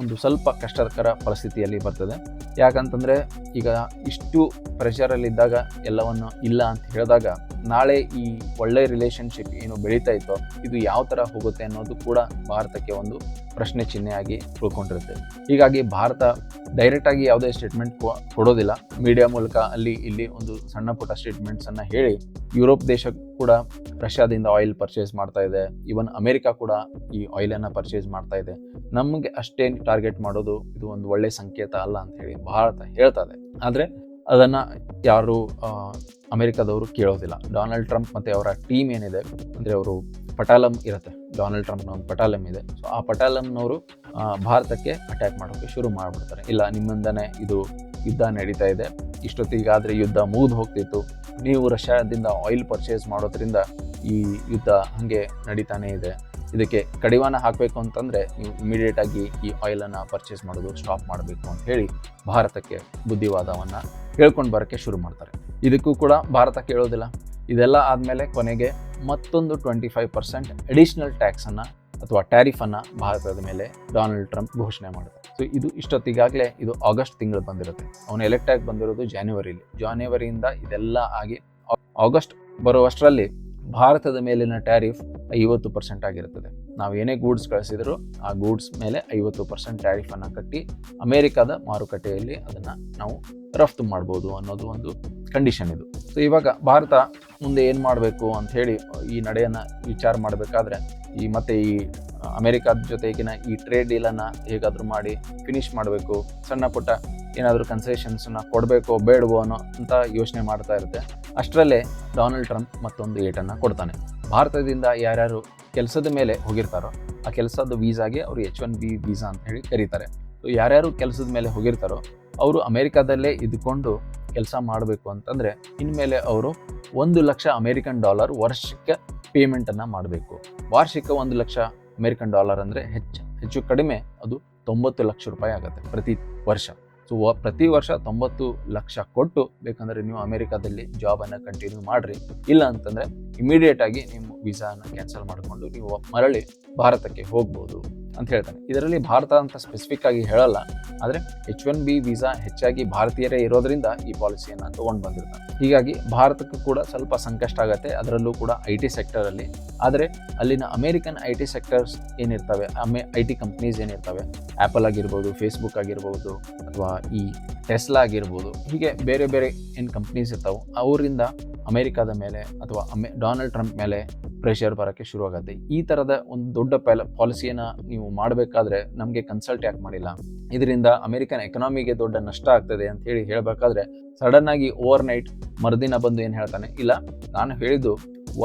ಒಂದು ಸ್ವಲ್ಪ ಕಷ್ಟಕರ ಪರಿಸ್ಥಿತಿಯಲ್ಲಿ ಬರ್ತದೆ. ಯಾಕಂತಂದರೆ ಈಗ ಇಷ್ಟು ಪ್ರೆಷರಲ್ಲಿದ್ದಾಗ ಎಲ್ಲವನ್ನು ಇಲ್ಲ ಅಂತ ಹೇಳಿದಾಗ ನಾಳೆ ಈ ಒಳ್ಳೆಯ ರಿಲೇಷನ್ಶಿಪ್ ಏನು ಬೆಳೀತಾ ಇತ್ತೋ ಇದು ಯಾವ ಥರ ಹೋಗುತ್ತೆ ಅನ್ನೋದು ಕೂಡ ಭಾರತಕ್ಕೆ ಒಂದು ಪ್ರಶ್ನೆ ಚಿಹ್ನೆಯಾಗಿ ಉಳ್ಕೊಂಡಿರುತ್ತೆ. ಹೀಗಾಗಿ ಭಾರತ ಡೈರೆಕ್ಟಾಗಿ ಯಾವುದೇ ಸ್ಟೇಟ್ಮೆಂಟ್ ಕೊಡೋದಿಲ್ಲ. ಮೀಡಿಯಾ ಮೂಲಕ ಅಲ್ಲಿ ಇಲ್ಲಿ ಒಂದು ಸಣ್ಣ ಪುಟ್ಟ ಸ್ಟೇಟ್ಮೆಂಟ್ಸನ್ನು ಹೇಳಿ ಯುರೋಪ್ ದೇಶ ಕೂಡ ರಷ್ಯಾದಿಂದ ಆಯಿಲ್ ಪರ್ಚೇಸ್ ಮಾಡ್ತಾ ಇದೆ, ಈವನ್ ಅಮೆರಿಕ ಕೂಡ ಈ ಆಯಿಲನ್ನು ಪರ್ಚೇಸ್ ಮಾಡ್ತಾ ಇದೆ, ನಮಗೆ ಅಷ್ಟೇನು ಟಾರ್ಗೆಟ್ ಮಾಡೋದು ಇದು ಒಂದು ಒಳ್ಳೆಯ ಸಂಕೇತ ಅಲ್ಲ ಅಂತ ಹೇಳಿ ಭಾರತ ಹೇಳ್ತದೆ. ಆದರೆ ಅದನ್ನು ಯಾರು ಅಮೆರಿಕದವರು ಕೇಳೋದಿಲ್ಲ. ಡೊನಾಲ್ಡ್ ಟ್ರಂಪ್ ಮತ್ತು ಅವರ ಟೀಮ್ ಏನಿದೆ, ಅಂದರೆ ಅವರು ಪಟಾಲಂ ಇರುತ್ತೆ, ಡೊನಾಲ್ಡ್ ಟ್ರಂಪ್ನ ಒಂದು ಪಟಾಲಂ ಇದೆ. ಸೊ ಆ ಪಟಾಲಂನವರು ಭಾರತಕ್ಕೆ ಅಟ್ಯಾಕ್ ಮಾಡೋಕ್ಕೆ ಶುರು ಮಾಡಿಬಿಡ್ತಾರೆ. ಇಲ್ಲ, ನಿಮ್ಮಿಂದನೇ ಇದು ಯುದ್ಧ ನಡೀತಾ ಇದೆ, ಇಷ್ಟೊತ್ತಿಗಾದರೆ ಯುದ್ಧ ಮುಗಿದು ಹೋಗ್ತಿತ್ತು, ನೀವು ರಷ್ಯಾದಿಂದ ಆಯಿಲ್ ಪರ್ಚೇಸ್ ಮಾಡೋದ್ರಿಂದ ಈ ಯುದ್ಧ ಹಾಗೆ ನಡೀತಾನೇ ಇದೆ, ಇದಕ್ಕೆ ಕಡಿವಾಣ ಹಾಕಬೇಕು ಅಂತಂದರೆ ನೀವು ಇಮಿಡಿಯೇಟಾಗಿ ಈ ಆಯಿಲನ್ನು ಪರ್ಚೇಸ್ ಮಾಡೋದು ಸ್ಟಾಪ್ ಮಾಡಬೇಕು ಅಂತ ಹೇಳಿ ಭಾರತಕ್ಕೆ ಬುದ್ಧಿವಾದವನ್ನು ಹೇಳ್ಕೊಂಡು ಬರೋಕ್ಕೆ ಶುರು ಮಾಡ್ತಾರೆ. ಇದಕ್ಕೂ ಕೂಡ ಭಾರತ ಕೇಳೋದಿಲ್ಲ. ಇದೆಲ್ಲ ಆದಮೇಲೆ ಕೊನೆಗೆ ಮತ್ತೊಂದು 25% ಅಡಿಷ್ನಲ್ ಟ್ಯಾಕ್ಸನ್ನು ಅಥವಾ ಟ್ಯಾರಿಫನ್ನು ಭಾರತದ ಮೇಲೆ ಡೊನಾಲ್ಡ್ ಟ್ರಂಪ್ ಘೋಷಣೆ ಮಾಡ್ತಾರೆ. ಸೊ ಇದು ಇಷ್ಟೊತ್ತಿಗಾಗಲೇ ಇದು ಆಗಸ್ಟ್ ತಿಂಗಳು ಬಂದಿರುತ್ತೆ. ಅವನು ಎಲೆಕ್ಟ್ ಆಗಿ ಬಂದಿರೋದು ಜಾನ್ವರಿಯಿಂದ ಇದೆಲ್ಲ ಆಗಿ ಆಗಸ್ಟ್ ಬರುವಷ್ಟರಲ್ಲಿ ಭಾರತದ ಮೇಲಿನ ಟ್ಯಾರಿಫ್ 50% ಆಗಿರುತ್ತದೆ. ನಾವು ಏನೇ ಗೂಡ್ಸ್ ಕಳಿಸಿದ್ರು ಆ ಗೂಡ್ಸ್ ಮೇಲೆ 50% ಟ್ಯಾರಿಫನ್ನು ಕಟ್ಟಿ ಅಮೇರಿಕಾದ ಮಾರುಕಟ್ಟೆಯಲ್ಲಿ ಅದನ್ನು ನಾವು ರಫ್ತು ಮಾಡ್ಬೋದು ಅನ್ನೋದು ಒಂದು ಕಂಡೀಷನ್ ಇದು. ಸೊ ಇವಾಗ ಭಾರತ ಮುಂದೆ ಏನು ಮಾಡಬೇಕು ಅಂತ ಹೇಳಿ ಈ ನಡೆಯನ್ನು ವಿಚಾರ ಮಾಡಬೇಕಾದ್ರೆ ಈ ಅಮೇರಿಕಾದ ಜೊತೆಗಿನ ಈ ಟ್ರೇಡ್ ಡೀಲನ್ನು ಹೇಗಾದರೂ ಮಾಡಿ ಫಿನಿಷ್ ಮಾಡಬೇಕು, ಸಣ್ಣ ಪುಟ್ಟ ಏನಾದರೂ ಕನ್ಸೆಷನ್ಸನ್ನು ಕೊಡಬೇಕೋ ಬೇಡವೋ ಅಂತ ಯೋಚನೆ ಮಾಡ್ತಾ ಇರುತ್ತೆ. ಅಷ್ಟರಲ್ಲೇ ಡೊನಾಲ್ಡ್ ಟ್ರಂಪ್ ಮತ್ತೊಂದು ಏಟನ್ನು ಕೊಡ್ತಾನೆ. ಭಾರತದಿಂದ ಯಾರ್ಯಾರು ಕೆಲಸದ ಮೇಲೆ ಹೋಗಿರ್ತಾರೋ ಆ ಕೆಲಸದ ವೀಸಾಗೆ ಅವರು H1B ವೀಸಾ ಅಂತ ಹೇಳಿ ಕರೀತಾರೆ. ಸೊ ಯಾರ್ಯಾರು ಕೆಲಸದ ಮೇಲೆ ಹೋಗಿರ್ತಾರೋ ಅವರು ಅಮೇರಿಕಾದಲ್ಲೇ ಇದ್ಕೊಂಡು ಕೆಲಸ ಮಾಡಬೇಕು ಅಂತಂದರೆ ಇನ್ಮೇಲೆ ಅವರು $1,00,000 ಅಮೇರಿಕನ್ ವರ್ಷಕ್ಕೆ ಪೇಮೆಂಟನ್ನು ಮಾಡಬೇಕು. ವಾರ್ಷಿಕ $1,00,000 ಅಂದರೆ ಹೆಚ್ಚು ಕಡಿಮೆ ಅದು 90 ಲಕ್ಷ ರೂಪಾಯಿ ಆಗುತ್ತೆ ಪ್ರತಿ ವರ್ಷ. ಸೊ ಪ್ರತಿ ವರ್ಷ 90 ಲಕ್ಷ ಕೊಟ್ಟು ಬೇಕಂದರೆ ನೀವು ಅಮೇರಿಕಾದಲ್ಲಿ ಜಾಬನ್ನು ಕಂಟಿನ್ಯೂ ಮಾಡಿರಿ, ಇಲ್ಲ ಅಂತಂದರೆ ಇಮಿಡಿಯೇಟಾಗಿ ನಿಮ್ಮ ವೀಸಾನ ಕ್ಯಾನ್ಸಲ್ ಮಾಡಿಕೊಂಡು ನೀವು ಮರಳಿ ಭಾರತಕ್ಕೆ ಹೋಗ್ಬೋದು ಅಂತ ಹೇಳ್ತಾನೆ. ಇದರಲ್ಲಿ ಭಾರತ ಅಂತ ಸ್ಪೆಸಿಫಿಕ್ ಆಗಿ ಹೇಳಲ್ಲ, ಆದರೆ H1B ವೀಸಾ ಹೆಚ್ಚಾಗಿ ಭಾರತೀಯರೇ ಇರೋದ್ರಿಂದ ಈ ಪಾಲಿಸಿಯನ್ನು ತೊಗೊಂಡು ಬಂದಿರ್ತಾನೆ. ಹೀಗಾಗಿ ಭಾರತಕ್ಕೂ ಕೂಡ ಸ್ವಲ್ಪ ಸಂಕಷ್ಟ ಆಗುತ್ತೆ, ಅದರಲ್ಲೂ ಕೂಡ IT ಸೆಕ್ಟರಲ್ಲಿ. ಆದರೆ ಅಲ್ಲಿನ ಅಮೇರಿಕನ್ IT ಸೆಕ್ಟರ್ಸ್ ಏನಿರ್ತವೆ, IT ಕಂಪ್ನೀಸ್ ಏನಿರ್ತವೆ, ಆ್ಯಪಲ್ ಆಗಿರ್ಬೋದು, ಫೇಸ್ಬುಕ್ ಆಗಿರ್ಬೋದು, ಅಥವಾ ಈ ಟೆಸ್ಲಾ ಆಗಿರ್ಬೋದು, ಹೀಗೆ ಬೇರೆ ಬೇರೆ ಏನು ಕಂಪ್ನೀಸ್ ಇರ್ತಾವೆ ಅವರಿಂದ ಅಮೇರಿಕಾದ ಮೇಲೆ ಅಥವಾ ಡೊನಾಲ್ಡ್ ಟ್ರಂಪ್ ಮೇಲೆ ಪ್ರೆಷರ್ ಬರೋಕ್ಕೆ ಶುರುವಾಗುತ್ತೆ. ಈ ಥರದ ಒಂದು ದೊಡ್ಡ ಪಾಲಿಸಿಯನ್ನು ನೀವು ಮಾಡಬೇಕಾದ್ರೆ ನಮಗೆ ಕನ್ಸಲ್ಟ್ ಯಾಕೆ ಮಾಡಿಲ್ಲ, ಇದರಿಂದ ಅಮೇರಿಕನ್ ಎಕನಾಮಿಗೆ ದೊಡ್ಡ ನಷ್ಟ ಆಗ್ತದೆ ಅಂತ ಹೇಳಿ ಹೇಳಬೇಕಾದ್ರೆ ಸಡನ್ನಾಗಿ ಓವರ್ನೈಟ್ ಮರುದಿನ ಬಂದು ಏನು ಹೇಳ್ತಾನೆ, ಇಲ್ಲ ನಾನು ಹೇಳಿದ್ದು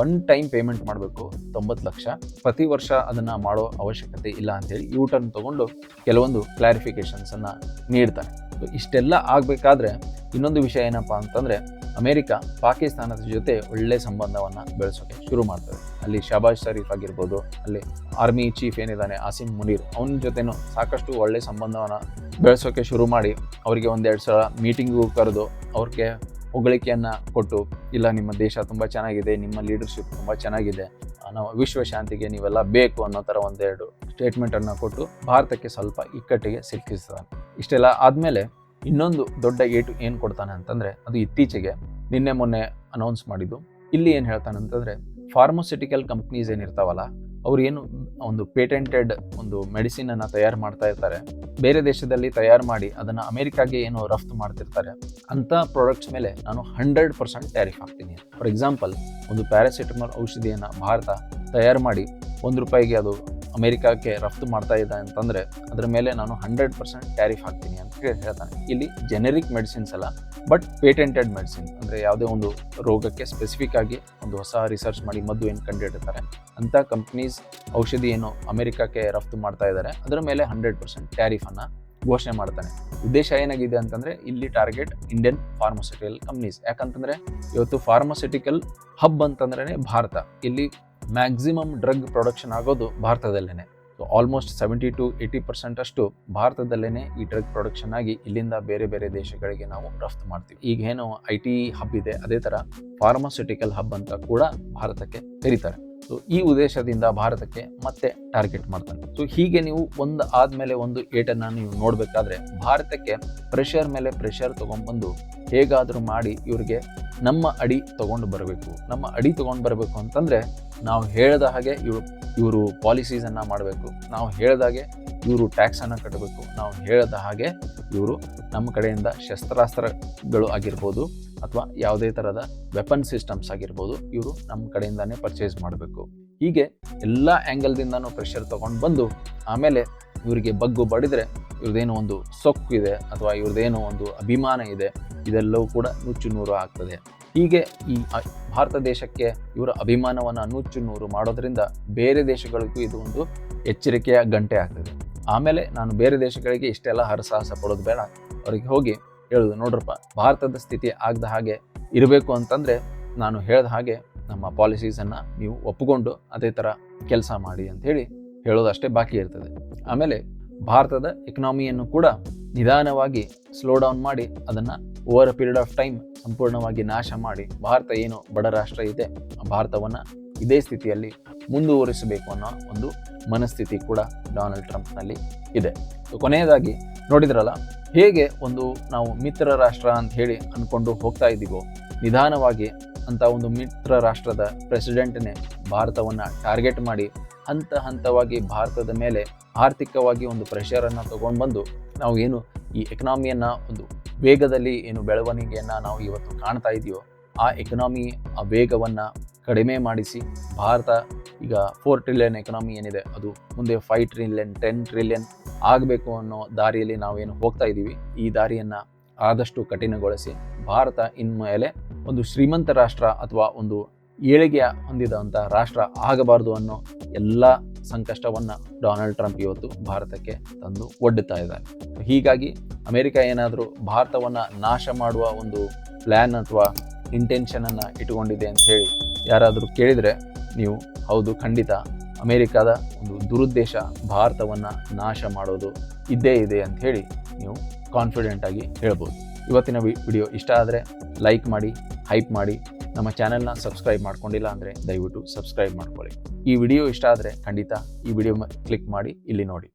ಒನ್ ಟೈಮ್ ಪೇಮೆಂಟ್ ಮಾಡಬೇಕು 90 ಲಕ್ಷ, ಪ್ರತಿ ವರ್ಷ ಅದನ್ನು ಮಾಡೋ ಅವಶ್ಯಕತೆ ಇಲ್ಲ ಅಂಥೇಳಿ ಟರ್ನ್ ತೊಗೊಂಡು ಕೆಲವೊಂದು ಕ್ಲಾರಿಫಿಕೇಷನ್ಸನ್ನು ನೀಡ್ತಾನೆ. ಸೊ ಇಷ್ಟೆಲ್ಲ ಆಗಬೇಕಾದ್ರೆ ಇನ್ನೊಂದು ವಿಷಯ ಏನಪ್ಪ ಅಂತಂದರೆ ಅಮೇರಿಕ ಪಾಕಿಸ್ತಾನದ ಜೊತೆ ಒಳ್ಳೆಯ ಸಂಬಂಧವನ್ನು ಬೆಳೆಸೋಕ್ಕೆ ಶುರು ಮಾಡ್ತದೆ. ಅಲ್ಲಿ ಶಹಬಾಜ್ ಶರೀಫ್ ಆಗಿರ್ಬೋದು, ಅಲ್ಲಿ ಆರ್ಮಿ ಚೀಫ್ ಏನಿದ್ದಾನೆ ಆಸಿಮ್ ಮುನೀರ್, ಅವನ ಜೊತೆನೂ ಸಾಕಷ್ಟು ಒಳ್ಳೆಯ ಸಂಬಂಧವನ್ನು ಬೆಳೆಸೋಕ್ಕೆ ಶುರು ಮಾಡಿ ಅವರಿಗೆ 1-2 ಸಲ ಮೀಟಿಂಗಿಗೂ ಕರೆದು ಅವ್ರಿಗೆ ಹೊಗಳಿಕೆಯನ್ನು ಕೊಟ್ಟು, ಇಲ್ಲ ನಿಮ್ಮ ದೇಶ ತುಂಬ ಚೆನ್ನಾಗಿದೆ, ನಿಮ್ಮ ಲೀಡರ್ಶಿಪ್ ತುಂಬ ಚೆನ್ನಾಗಿದೆ, ನಾವು ವಿಶ್ವಶಾಂತಿಗೆ ನೀವೆಲ್ಲ ಬೇಕು ಅನ್ನೋ ಥರ 1-2 ಸ್ಟೇಟ್ಮೆಂಟನ್ನು ಕೊಟ್ಟು ಭಾರತಕ್ಕೆ ಸ್ವಲ್ಪ ಇಕ್ಕಟ್ಟಿಗೆ ಸಿಲುಕಿಸ್ತಾನೆ. ಇಷ್ಟೆಲ್ಲ ಆದಮೇಲೆ ಇನ್ನೊಂದು ದೊಡ್ಡ ಏಟು ಏನು ಕೊಡ್ತಾನೆ ಅಂತಂದರೆ ಅದು ಇತ್ತೀಚೆಗೆ ನಿನ್ನೆ ಮೊನ್ನೆ ಅನೌನ್ಸ್ ಮಾಡಿದ್ದು. ಇಲ್ಲಿ ಏನು ಹೇಳ್ತಾನೆ ಅಂತಂದರೆ ಫಾರ್ಮಸ್ಯೂಟಿಕಲ್ ಕಂಪ್ನೀಸ್ ಏನಿರ್ತಾವಲ್ಲ ಅವ್ರು ಏನು ಒಂದು ಪೇಟೆಂಟೆಡ್ ಒಂದು ಮೆಡಿಸಿನನ್ನು ತಯಾರು ಮಾಡ್ತಾ ಇರ್ತಾರೆ, ಬೇರೆ ದೇಶದಲ್ಲಿ ತಯಾರು ಮಾಡಿ ಅದನ್ನು ಅಮೇರಿಕಾಗೆ ಏನು ರಫ್ತು ಮಾಡ್ತಿರ್ತಾರೆ ಅಂಥ ಪ್ರಾಡಕ್ಟ್ಸ್ ಮೇಲೆ ನಾನು 100% ಟ್ಯಾರಿಫ್ ಹಾಕ್ತೀನಿ. ಫಾರ್ ಎಕ್ಸಾಂಪಲ್, ಒಂದು ಪ್ಯಾರಾಸಿಟಮಾಲ್ ಔಷಧಿಯನ್ನು ಭಾರತ ತಯಾರು ಮಾಡಿ $1 ಅದು ಅಮೇರಿಕಾಕ್ಕೆ ರಫ್ತು ಮಾಡ್ತಾ ಇದೆ ಅಂತಂದರೆ ಅದರ ಮೇಲೆ ನಾನು 100% ಟ್ಯಾರಿಫ್ ಹಾಕ್ತೀನಿ ಅಂತ ಹೇಳ್ತಾನೆ. ಇಲ್ಲಿ ಜೆನೆರಿಕ್ ಮೆಡಿಸಿನ್ಸ್ ಅಲ್ಲ, ಬಟ್ ಪೇಟೆಂಟೆಡ್ ಮೆಡಿಸಿನ್, ಅಂದರೆ ಯಾವುದೇ ಒಂದು ರೋಗಕ್ಕೆ ಸ್ಪೆಸಿಫಿಕ್ ಆಗಿ ಒಂದು ಹೊಸ ರಿಸರ್ಚ್ ಮಾಡಿ ಮದ್ದು ಏನು ಕಂಡುಹಿಡಿತಾರೆ ಅಂಥ ಕಂಪ್ನೀಸ್ ಔಷಧಿ ಏನು ಅಮೇರಿಕಾಕ್ಕೆ ರಫ್ತು ಮಾಡ್ತಾ ಇದ್ದಾರೆ ಅದರ ಮೇಲೆ 100% ಟ್ಯಾರಿಫನ್ನು ಘೋಷಣೆ ಮಾಡ್ತಾನೆ. ಉದ್ದೇಶ ಏನಾಗಿದೆ ಅಂತಂದರೆ ಇಲ್ಲಿ ಟಾರ್ಗೆಟ್ ಇಂಡಿಯನ್ ಫಾರ್ಮಸ್ಯೂಟಿಕಲ್ ಕಂಪ್ನೀಸ್. ಯಾಕಂತಂದರೆ ಇವತ್ತು ಫಾರ್ಮಸ್ಯೂಟಿಕಲ್ ಹಬ್ ಅಂತಂದ್ರೇ ಭಾರತ. ಇಲ್ಲಿ ಮ್ಯಾಕ್ಸಿಮಮ್ ಡ್ರಗ್ ಪ್ರೊಡಕ್ಷನ್ ಆಗೋದು ಭಾರತದಲ್ಲೇ. ಸೊ ಆಲ್ಮೋಸ್ಟ್ 70-80% ಅಷ್ಟು ಭಾರತದಲ್ಲೇ ಈ ಡ್ರಗ್ ಪ್ರೊಡಕ್ಷನ್ ಆಗಿ ಇಲ್ಲಿಂದ ಬೇರೆ ಬೇರೆ ದೇಶಗಳಿಗೆ ನಾವು ರಫ್ತು ಮಾಡ್ತೀವಿ. ಈಗ ಏನು IT ಹಬ್ ಇದೆ, ಅದೇ ಥರ ಫಾರ್ಮಾಸ್ಯೂಟಿಕಲ್ ಹಬ್ ಅಂತ ಕೂಡ ಭಾರತಕ್ಕೆ ಕರೀತಾರೆ. ಸೊ ಈ ಉದ್ದೇಶದಿಂದ ಭಾರತಕ್ಕೆ ಮತ್ತೆ ಟಾರ್ಗೆಟ್ ಮಾಡ್ತಾನೆ. ಸೊ ಹೀಗೆ ನೀವು ಒಂದು ಆದ್ಮೇಲೆ ಒಂದು ಏಟನ್ನು ನೀವು ನೋಡಬೇಕಾದ್ರೆ ಭಾರತಕ್ಕೆ ಪ್ರೆಷರ್ ಮೇಲೆ ಪ್ರೆಷರ್ ತೊಗೊಂಡ್ಬಂದು ಹೇಗಾದರೂ ಮಾಡಿ ಇವ್ರಿಗೆ ನಮ್ಮ ಅಡಿ ತೊಗೊಂಡು ಬರಬೇಕು. ನಮ್ಮ ಅಡಿ ತೊಗೊಂಡು ಬರಬೇಕು ಅಂತಂದರೆ ನಾವು ಹೇಳಿದ ಹಾಗೆ ಇವರು ಪಾಲಿಸೀಸನ್ನು ಮಾಡಬೇಕು, ನಾವು ಹೇಳಿದಾಗೆ ಇವರು ಟ್ಯಾಕ್ಸನ್ನು ಕಟ್ಟಬೇಕು, ನಾವು ಹೇಳಿದ ಹಾಗೆ ಇವರು ನಮ್ಮ ಕಡೆಯಿಂದ ಶಸ್ತ್ರಾಸ್ತ್ರಗಳು ಆಗಿರ್ಬೋದು ಅಥವಾ ಯಾವುದೇ ಥರದ ವೆಪನ್ ಸಿಸ್ಟಮ್ಸ್ ಆಗಿರ್ಬೋದು ಇವರು ನಮ್ಮ ಕಡೆಯಿಂದಾನೇ ಪರ್ಚೇಸ್ ಮಾಡಬೇಕು. ಹೀಗೆ ಎಲ್ಲ ಆ್ಯಂಗಲ್ದಿಂದನೂ ಪ್ರೆಷರ್ ತೊಗೊಂಡು ಬಂದು ಆಮೇಲೆ ಇವರಿಗೆ ಬಗ್ಗು ಬಡಿದರೆ ಇವ್ರದ್ದೇನೋ ಒಂದು ಸೊಕ್ಕು ಇದೆ ಅಥವಾ ಇವ್ರದ್ದೇನೋ ಒಂದು ಅಭಿಮಾನ ಇದೆ, ಇದೆಲ್ಲವೂ ಕೂಡ ನುಚ್ಚು ನೂರು ಆಗ್ತದೆ. ಹೀಗೆ ಈ ಭಾರತ ದೇಶಕ್ಕೆ ಇವರ ಅಭಿಮಾನವನ್ನು ನುಚ್ಚು ನೂರು ಮಾಡೋದ್ರಿಂದ ಬೇರೆ ದೇಶಗಳಿಗೂ ಇದು ಒಂದು ಎಚ್ಚರಿಕೆಯ ಗಂಟೆ ಆಗ್ತದೆ. ಆಮೇಲೆ ನಾನು ಬೇರೆ ದೇಶಗಳಿಗೆ ಇಷ್ಟೆಲ್ಲ ಹರಸಾಹಸ ಪಡೋದು ಬೇಡ, ಅವ್ರಿಗೆ ಹೋಗಿ ಹೇಳೋದು, ನೋಡ್ರಪ್ಪ ಭಾರತದ ಸ್ಥಿತಿ ಆಗದ ಹಾಗೆ ಇರಬೇಕು ಅಂತಂದರೆ ನಾನು ಹೇಳಿದ ಹಾಗೆ ನಮ್ಮ ಪಾಲಿಸೀಸನ್ನು ನೀವು ಒಪ್ಪಿಕೊಂಡು ಅದೇ ಥರ ಕೆಲಸ ಮಾಡಿ ಅಂಥೇಳಿ ಹೇಳೋದಷ್ಟೇ ಬಾಕಿ ಇರ್ತದೆ. ಆಮೇಲೆ ಭಾರತದ ಎಕನಾಮಿಯನ್ನು ಕೂಡ ನಿಧಾನವಾಗಿ ಸ್ಲೋ ಡೌನ್ ಮಾಡಿ ಅದನ್ನು over a period of time ಸಂಪೂರ್ಣವಾಗಿ ನಾಶ ಮಾಡಿ ಭಾರತ ಏನು ಬಡ ರಾಷ್ಟ್ರ ಇದೆ ಭಾರತವನ್ನು ಇದೇ ಸ್ಥಿತಿಯಲ್ಲಿ ಮುಂದುವರಿಸಬೇಕು ಅನ್ನೋ ಒಂದು ಮನಸ್ಥಿತಿ ಕೂಡ ಡೊನಾಲ್ಡ್ ಟ್ರಂಪ್ನಲ್ಲಿ ಇದೆ. ಕೊನೆಯದಾಗಿ ನೋಡಿದ್ರಲ್ಲ ಹೇಗೆ ಒಂದು ನಾವು ಮಿತ್ರ ರಾಷ್ಟ್ರ ಅಂತ ಹೇಳಿ ಅಂದ್ಕೊಂಡು ಹೋಗ್ತಾ ಇದ್ದೀವೋ, ನಿಧಾನವಾಗಿ ಅಂತ ಒಂದು ಮಿತ್ರ ರಾಷ್ಟ್ರದ ಪ್ರೆಸಿಡೆಂಟ್ನೇ ಭಾರತವನ್ನು ಟಾರ್ಗೆಟ್ ಮಾಡಿ ಹಂತ ಹಂತವಾಗಿ ಭಾರತದ ಮೇಲೆ ಆರ್ಥಿಕವಾಗಿ ಒಂದು ಪ್ರೆಷರನ್ನು ತೊಗೊಂಡು ಬಂದು ನಾವು ಏನು ಈ ಎಕನಾಮಿಯನ್ನು ಒಂದು ವೇಗದಲ್ಲಿ ಏನು ಬೆಳವಣಿಗೆಯನ್ನು ನಾವು ಇವತ್ತು ಕಾಣ್ತಾ ಇದೆಯೋ ಆ ಎಕನಾಮಿ ಆ ವೇಗವನ್ನು ಕಡಿಮೆ ಮಾಡಿಸಿ ಭಾರತ ಈಗ 4 ಟ್ರಿಲಿಯನ್ ಎಕನಾಮಿ ಏನಿದೆ ಅದು ಮುಂದೆ 5 ಟ್ರಿಲಿಯನ್ 10 ಟ್ರಿಲಿಯನ್ ಆಗಬೇಕು ಅನ್ನೋ ದಾರಿಯಲ್ಲಿ ನಾವೇನು ಹೋಗ್ತಾ ಇದ್ದೀವಿ, ಈ ದಾರಿಯನ್ನು ಆದಷ್ಟು ಕಠಿಣಗೊಳಿಸಿ ಭಾರತ ಇನ್ಮೇಲೆ ಒಂದು ಶ್ರೀಮಂತ ರಾಷ್ಟ್ರ ಅಥವಾ ಒಂದು ಏಳಿಗೆ ಹೊಂದಿದಂಥ ರಾಷ್ಟ್ರ ಆಗಬಾರ್ದು ಅನ್ನೋ ಎಲ್ಲ ಸಂಕಷ್ಟವನ್ನು ಡೊನಾಲ್ಡ್ ಟ್ರಂಪ್ ಇವತ್ತು ಭಾರತಕ್ಕೆ ತಂದು ಒಡ್ಡುತ್ತಾ ಇದ್ದಾರೆ. ಹೀಗಾಗಿ ಅಮೆರಿಕ ಏನಾದರೂ ಭಾರತವನ್ನು ನಾಶ ಮಾಡುವ ಒಂದು ಪ್ಲ್ಯಾನ್ ಅಥವಾ ಇಂಟೆನ್ಷನನ್ನು ಇಟ್ಟುಕೊಂಡಿದೆ ಅಂತ ಹೇಳಿ ಯಾರಾದರೂ ಕೇಳಿದರೆ ನೀವು ಹೌದು, ಖಂಡಿತ ಅಮೆರಿಕದ ಒಂದು ದುರುದ್ದೇಶ ಭಾರತವನ್ನು ನಾಶ ಮಾಡೋದು ಇದ್ದೇ ಇದೆ ಅಂತ ಹೇಳಿ ನೀವು ಕಾನ್ಫಿಡೆಂಟಾಗಿ ಹೇಳ್ಬೋದು. ಇವತ್ತಿನ ವಿಡಿಯೋ ಇಷ್ಟ ಆದರೆ ಲೈಕ್ ಮಾಡಿ, ಹೈಪ್ ಮಾಡಿ. ನಮ್ಮ ಚಾನೆಲ್ನ ಸಬ್ಸ್ಕ್ರೈಬ್ ಮಾಡ್ಕೊಂಡಿಲ್ಲ ಅಂದರೆ ದಯವಿಟ್ಟು ಸಬ್ಸ್ಕ್ರೈಬ್ ಮಾಡ್ಕೊಳ್ಳಿ. ಈ ವಿಡಿಯೋ ಇಷ್ಟ ಆದರೆ ಖಂಡಿತ ಈ ವಿಡಿಯೋ ಕ್ಲಿಕ್ ಮಾಡಿ ಇಲ್ಲಿ ನೋಡಿ.